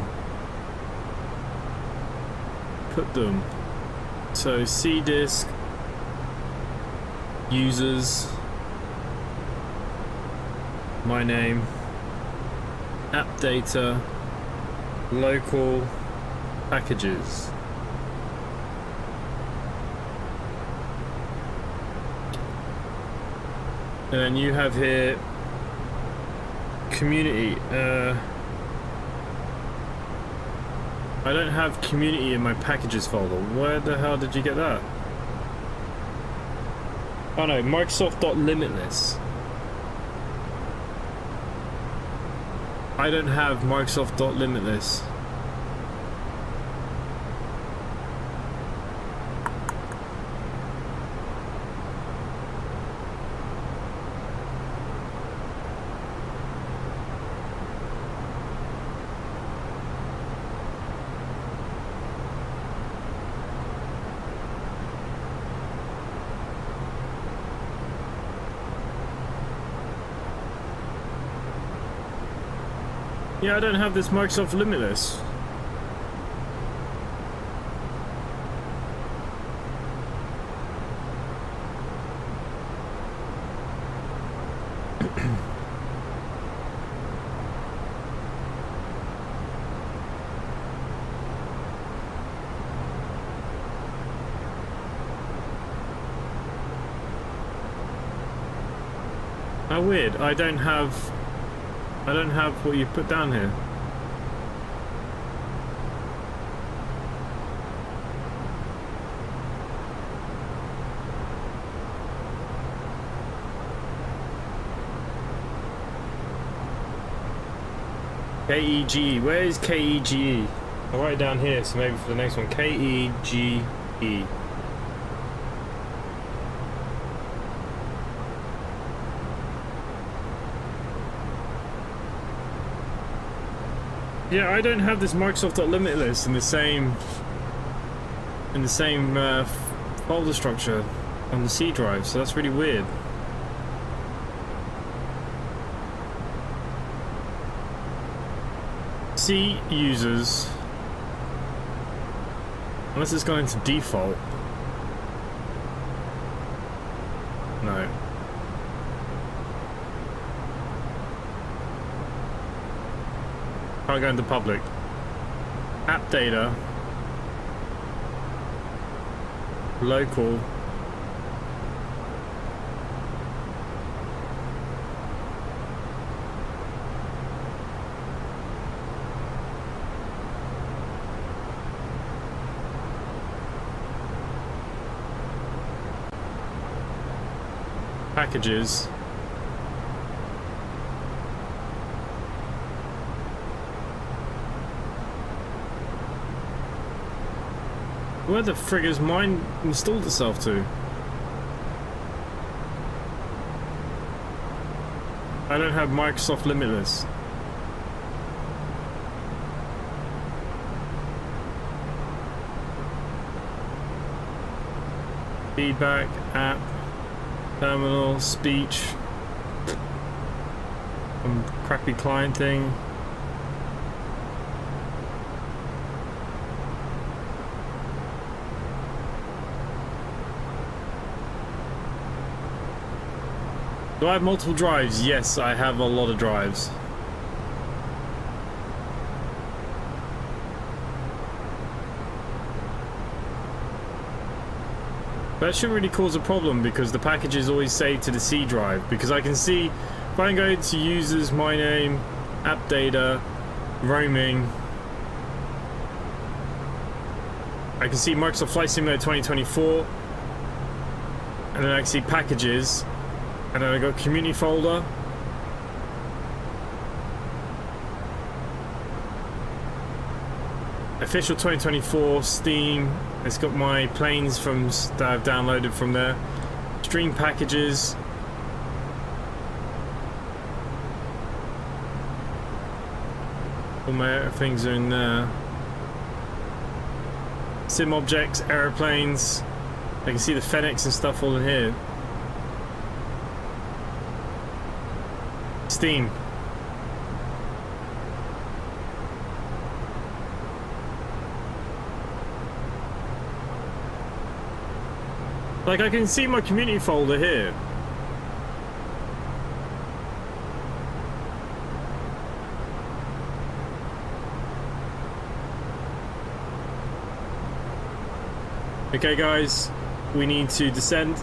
put them. So C disk, users, my name, app data, local, packages. And then you have here community. I don't have community in my packages folder. Where the hell did you get that? Oh no, Microsoft.limitless. I don't have Microsoft.limitless. Yeah, I don't have this Microsoft Limitless. How weird. I don't have I don't have what you put down here. KEGE. Where is KEGE? I'll write it down here, so maybe for the next one. KEGE. Yeah, I don't have this Microsoft.limitless in the same folder structure on the C drive, so that's really weird. C users, unless it's gone into default. No. Can't go into public. App data. Local. Packages. Where the frig has mine installed itself to? I don't have Microsoft Limitless. Feedback, app, terminal, speech, some crappy client thing. Do I have multiple drives? Yes, I have a lot of drives. That shouldn't really cause a problem because the package is always saved to the C drive. Because I can see if I go to users, my name, app data, roaming, I can see Microsoft Flight Simulator 2024, and then I can see packages. And then I got community folder. Official 2024 Steam. It's got my planes from that I've downloaded from there. Stream packages. All my things are in there. Sim objects, aeroplanes. I can see the Fenix and stuff all in here. Steam. Like I can see my community folder here. Okay guys, we need to descend.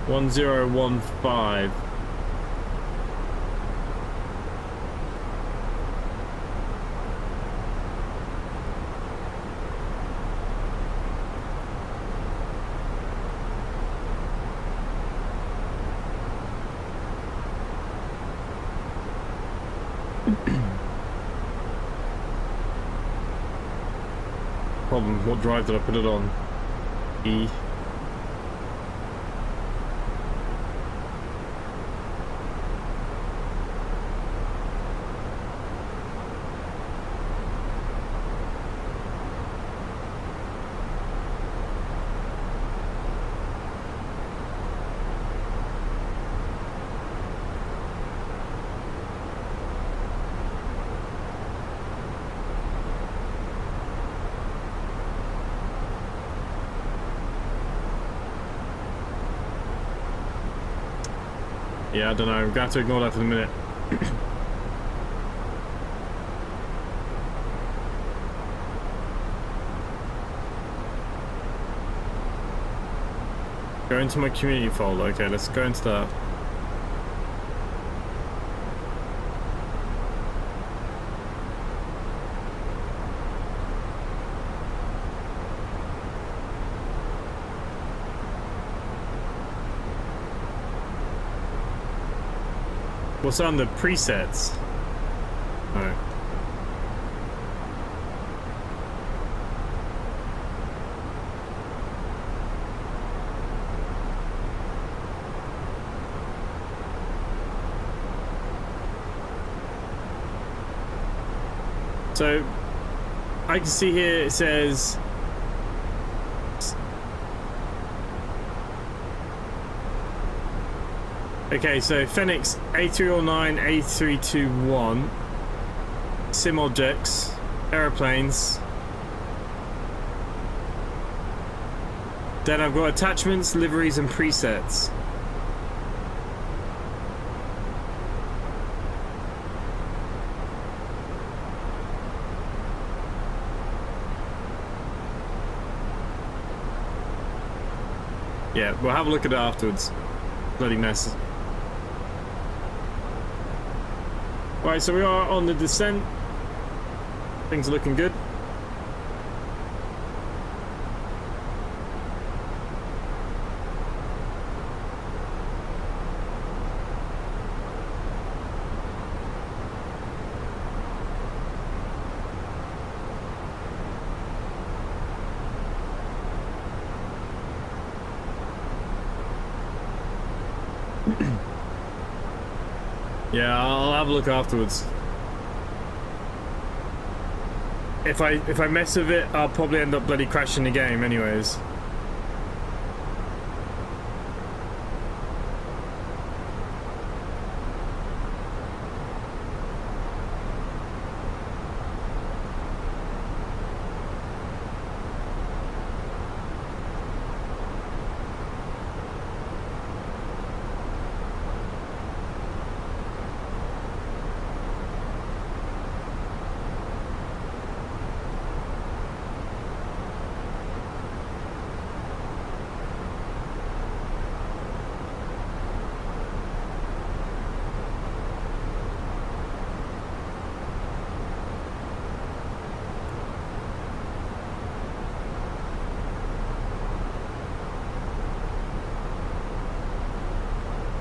One 1015. Problem, what drive did I put it on? E. Yeah, I don't know. I'm gonna have to ignore that for the minute. Go into my community folder. Okay, let's go into that. What's on the presets? Oh. So I can see here it says okay, so Fenix A319, A321, sim objects, aeroplanes. Then I've got attachments, liveries, and presets. Yeah, we'll have a look at it afterwards. Bloody mess. Right, so we are on the descent. Things are looking good. Yeah, I'll have a look afterwards. If I mess with it, I'll probably end up bloody crashing the game anyways.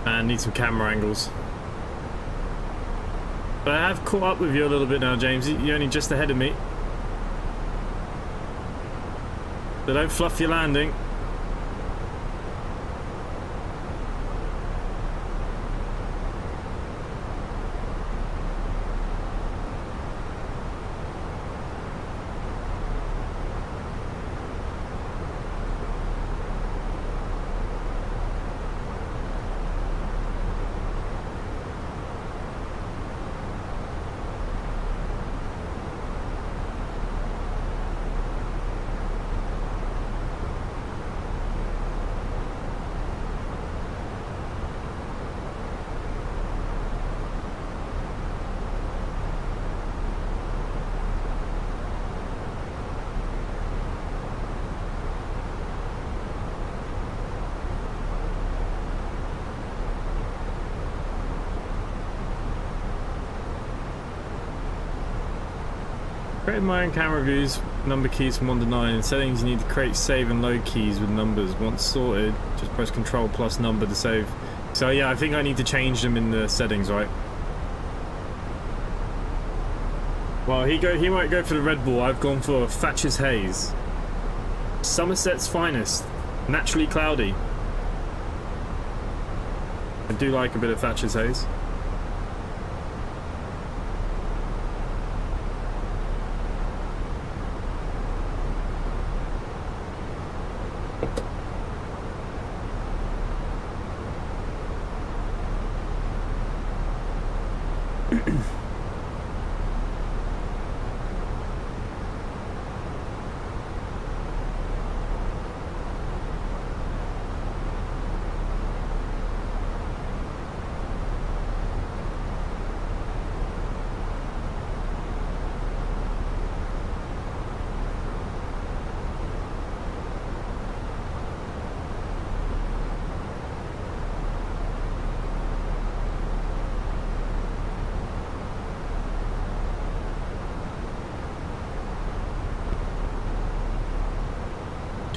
And need some camera angles. But I have caught up with you a little bit now, James. You're only just ahead of me. So don't fluff your landing. Created my own camera views, number keys from 1 to 9. In settings, you need to create save and load keys with numbers. Once sorted, just press Control plus number to save. So yeah, I think I need to change them in the settings, right? Well, he might go for the Red Bull. I've gone for Thatcher's Haze. Somerset's finest. Naturally cloudy. I do like a bit of Thatcher's Haze.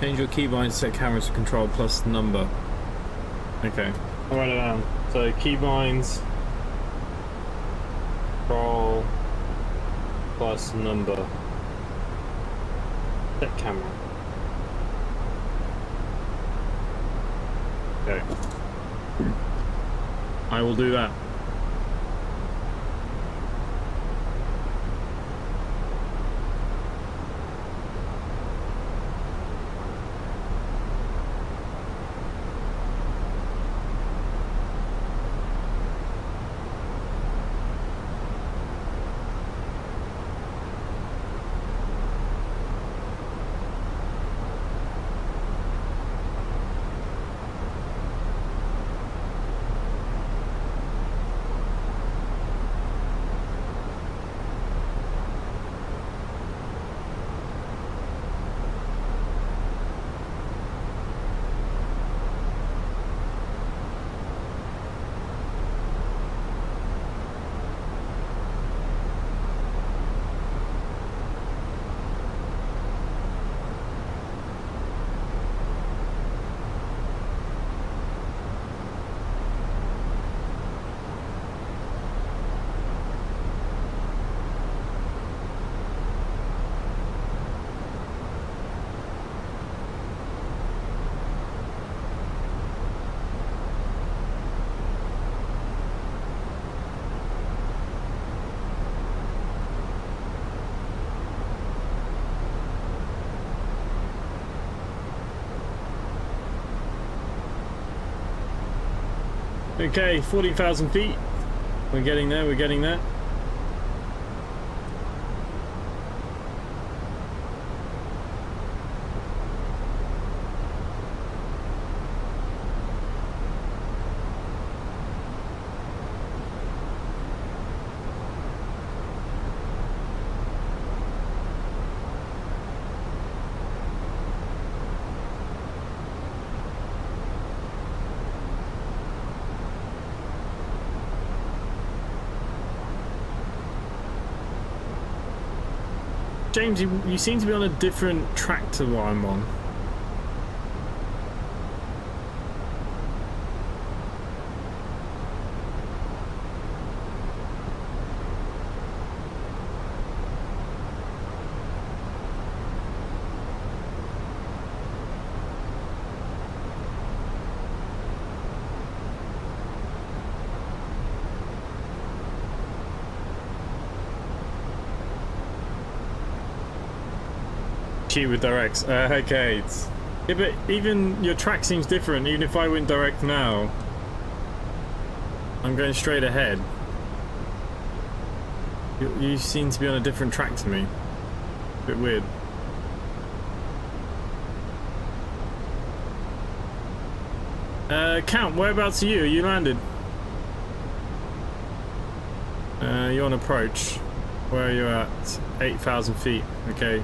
Change your keybind to set cameras to control plus number. Okay, I'll write it down. So keybinds, control plus number, set camera. Okay, I will do that. Okay, 40,000 feet. We're getting there, we're getting there. James, you seem to be on a different track to what I'm on. With directs. Okay. Yeah, but even your track seems different. Even if I went direct now, I'm going straight ahead. You seem to be on a different track to me. A bit weird. Count, whereabouts are you? Are you landed? You're on approach. Where are you at? 8,000 feet. Okay.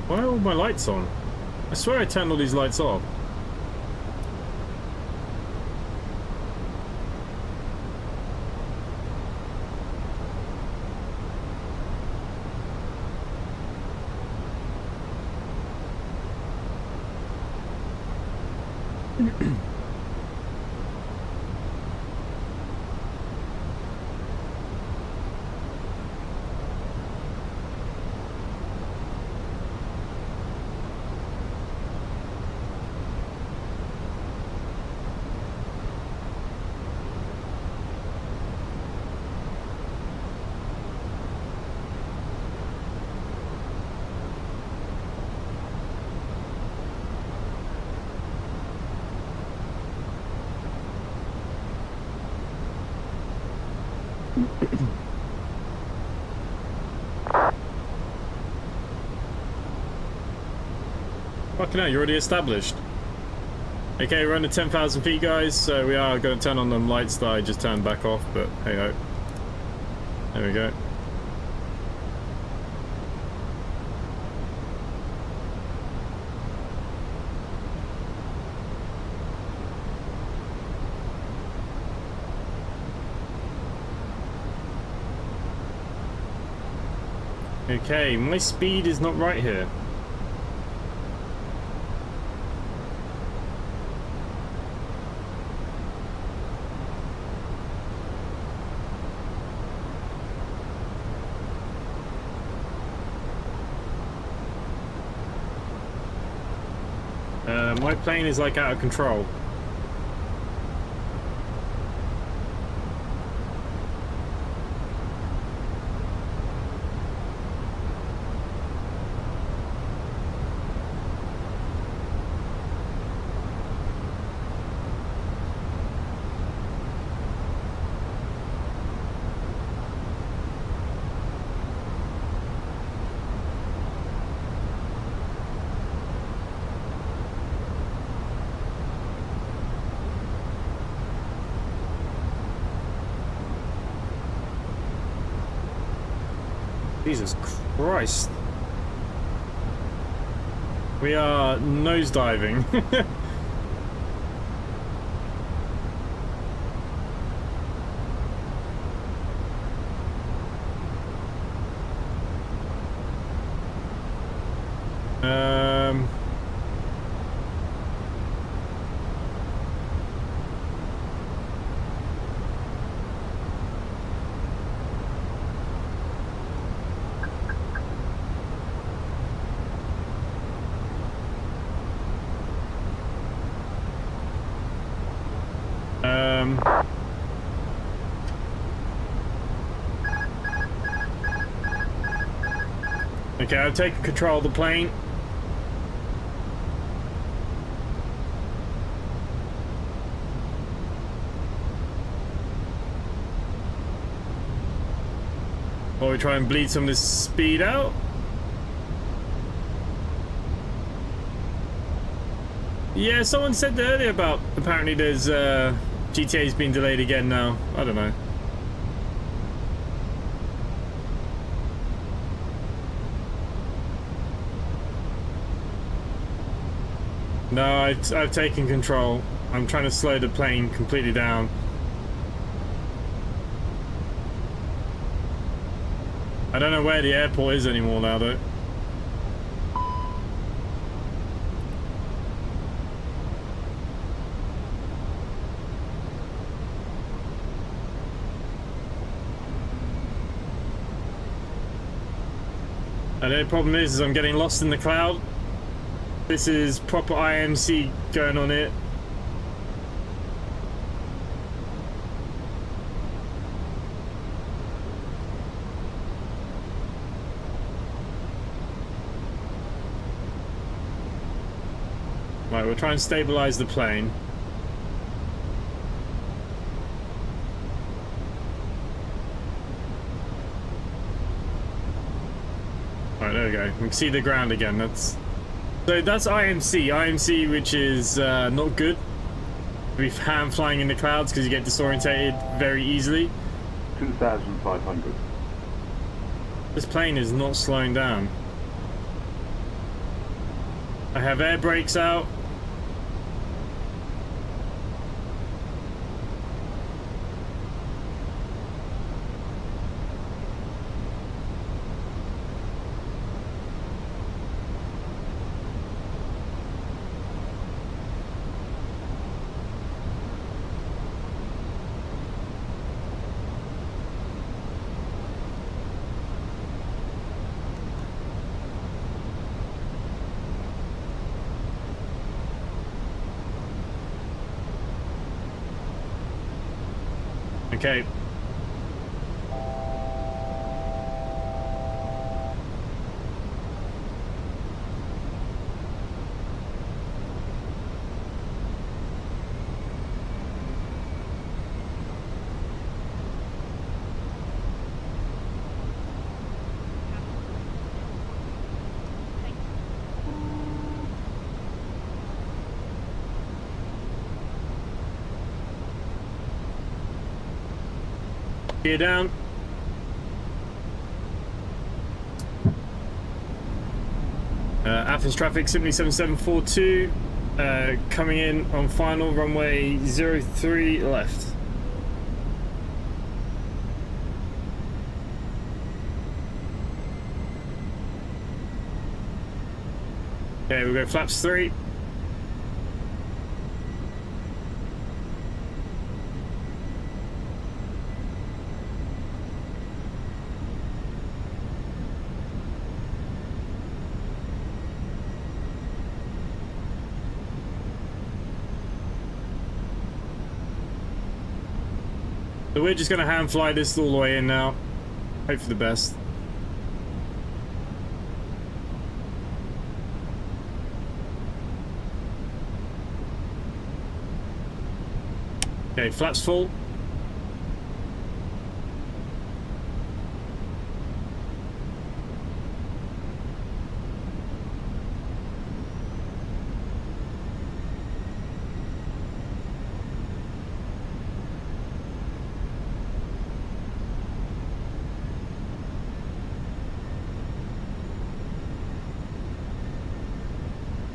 Why are all my lights on? I swear I turned all these lights off. Fucking hell, you're already established. Okay, we're under 10,000 feet, guys, so we are going to turn on them lights that I just turned back off, but hey ho. There we go. Okay, my speed is not right here. My plane is like out of control. Jesus Christ. We are nosediving. Okay, I've taken control of the plane. While we try and bleed some of this speed out. Yeah, someone said earlier about apparently there's GTA's been delayed again now. I don't know. No, I've taken control. I'm trying to slow the plane completely down. I don't know where the airport is anymore now, though. And the problem is I'm getting lost in the cloud. This is proper IMC going on it. Right, we'll try and stabilize the plane. Right, there we go. We can see the ground again. So that's IMC, which is not good. With ham flying in the clouds because you get disorientated very easily. 2,500. This plane is not slowing down. I have air brakes out. Okay. Gear down. Athens traffic, simply 7742. Coming in on final, runway 03 left. Okay, we'll go flaps 3. So we're just going to hand fly this all the way in now. Hope for the best. Okay, flaps full.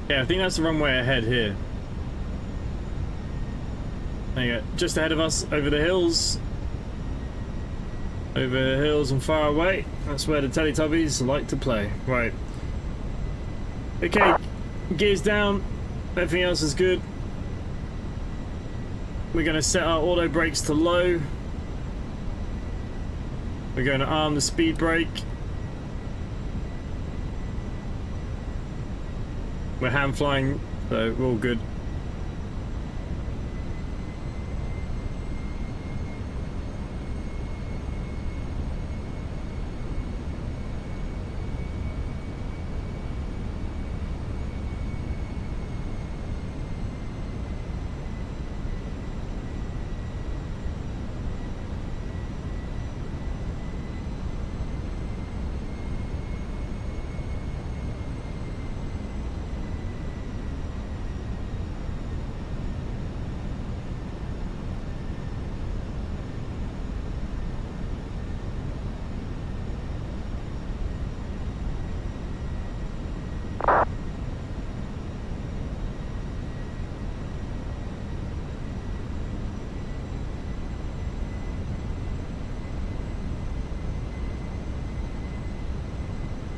Yeah, I think that's the runway ahead here. There you go. Just ahead of us, over the hills. Over the hills and far away. That's where the Teletubbies like to play. Right. Okay, gears down. Everything else is good. We're going to set our auto brakes to low. We're going to arm the speed brake. We're hand flying, so we're all good.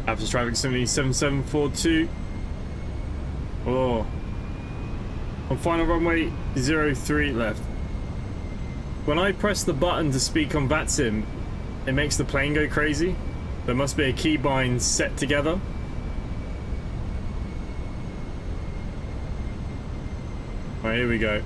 Athens traffic 7742. Oh. On final runway 03 left. When I press the button to speak on Vatsim, it makes the plane go crazy. There must be a keybind set together. Alright, here we go.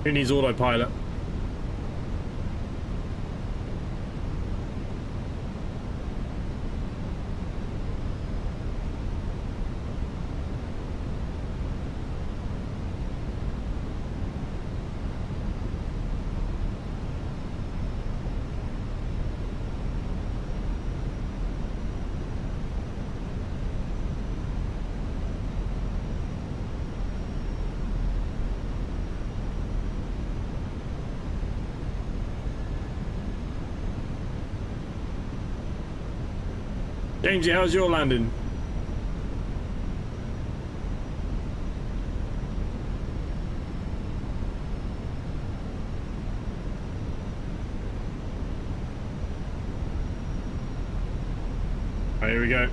Who needs autopilot? Jamesy, how's your landing? Oh, here we go.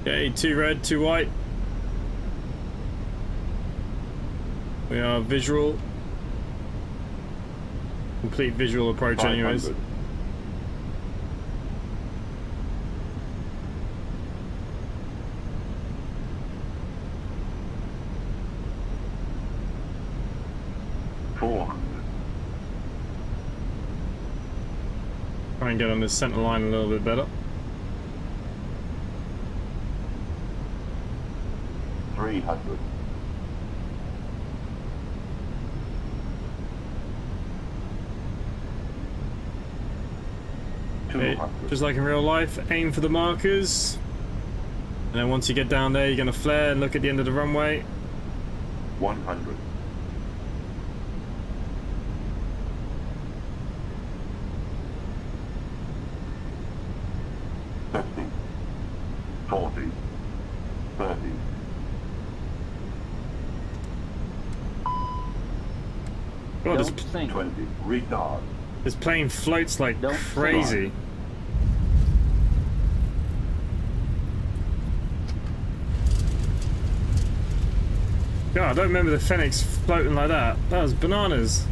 Okay, 2 red, 2 white. We are visual. Complete visual approach anyways. 500. Try and get on this center line a little bit better. 300. Okay, 200. just like in real life, aim for the markers. And then once you get down there, you're going to flare and look at the end of the runway. 100. 50. 40. 30. God, Don't think. 20. Retard. this plane floats like Don't crazy. God, I don't remember the Fenix floating like that. That was bananas.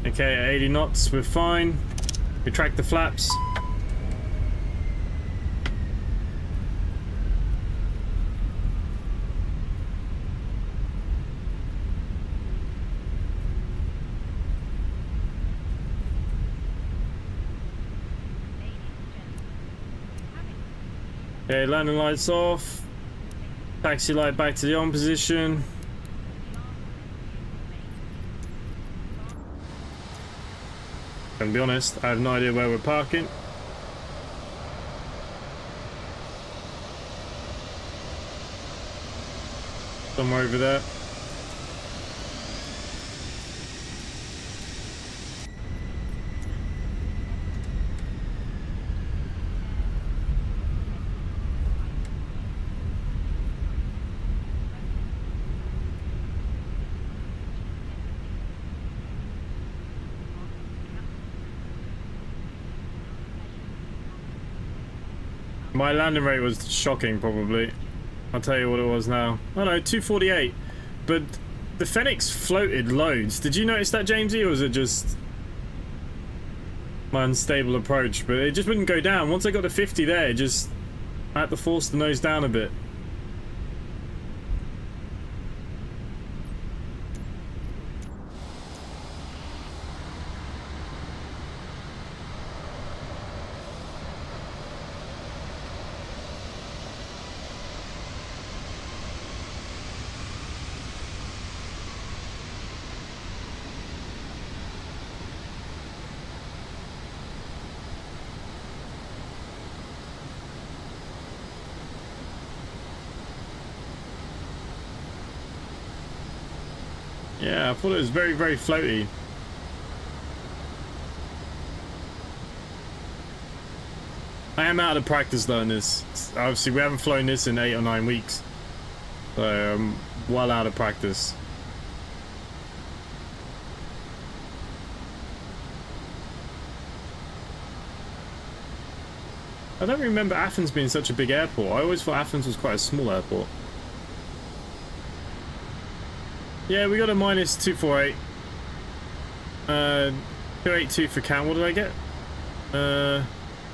Okay, at 80 knots, we're fine. Retract the flaps. Okay, landing lights off. Taxi light back to the on position. To be honest, I have no idea where we're parking. Somewhere over there. My landing rate was shocking, probably. I'll tell you what it was now. Oh no, 248. But the Fenix floated loads. Did you notice that, Jamesy, or was it just my unstable approach? But it just wouldn't go down. Once I got to 50 there, it just... I had to force the nose down a bit. Yeah, I thought it was very, very floaty. I am out of practice though in this. Obviously, we haven't flown this in 8 or 9 weeks. So I'm well out of practice. I don't remember Athens being such a big airport. I always thought Athens was quite a small airport. Yeah, we got a minus 248. 282 for count. What did I get?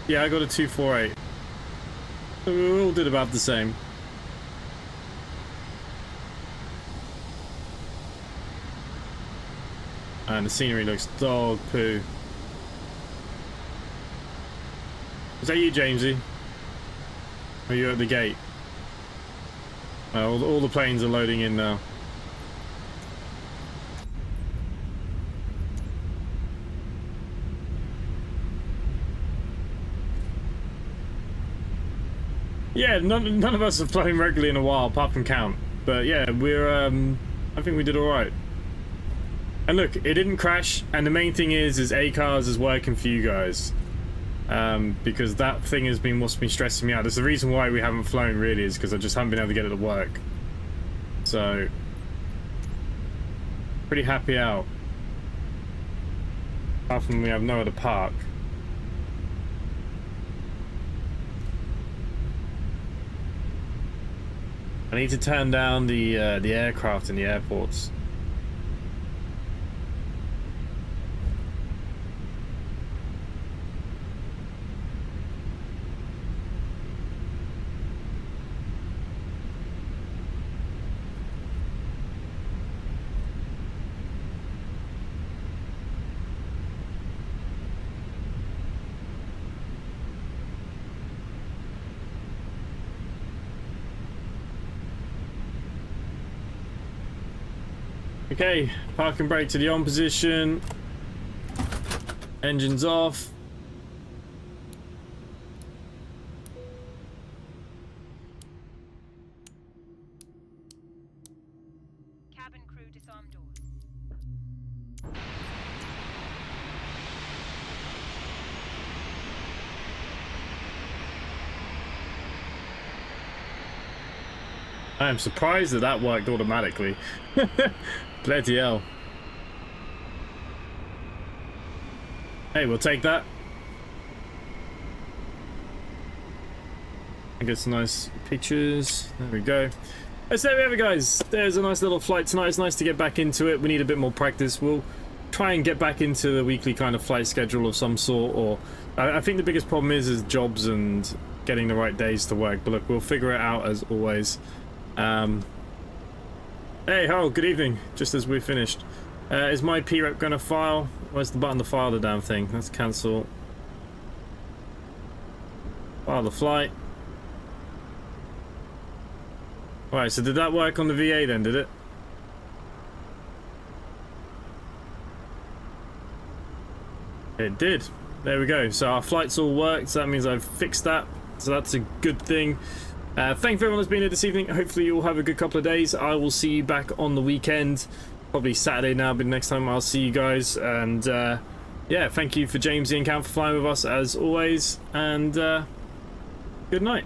Yeah, I got a 248. So we all did about the same. And the scenery looks dog poo. that you, Jamesy? Are you at the gate? All the planes are loading in now. Yeah, none of us have flown regularly in a while, apart from Count. But yeah, we're I think we did all right. And look, it didn't crash, and the main thing is ACARS is working for you guys. Because that thing has been what's been stressing me out. That's the reason why we haven't flown, really, is because I just haven't been able to get it to work. So, pretty happy out. Apart from we have nowhere to park. I need to turn down the aircraft in the airports. Okay, parking brake to the on position. Engines off. Cabin crew disarm doors. I am surprised that that worked automatically. Bloody hell. Hey, we'll take that. I get some nice pictures. There we go. So there we have it, guys. There's a nice little flight tonight. It's nice to get back into it. We need a bit more practice. We'll try and get back into the weekly kind of flight schedule of some sort. Or I think the biggest problem is jobs and getting the right days to work. But look, we'll figure it out as always. Hey, ho, good evening. Just as we finished. Is my PREP going to file? Where's the button to file the damn thing? Let's cancel. File the flight. Alright, so did that work on the VA then, did it? It did. There we go. So our flight's all worked. So that means I've fixed that. So that's a good thing. Thank you for everyone that's been here this evening. Hopefully you all have a good couple of days. I will see you back on the weekend. Probably Saturday now, but next time I'll see you guys. And yeah, thank you for Jamesy and Cam for flying with us as always. And good night.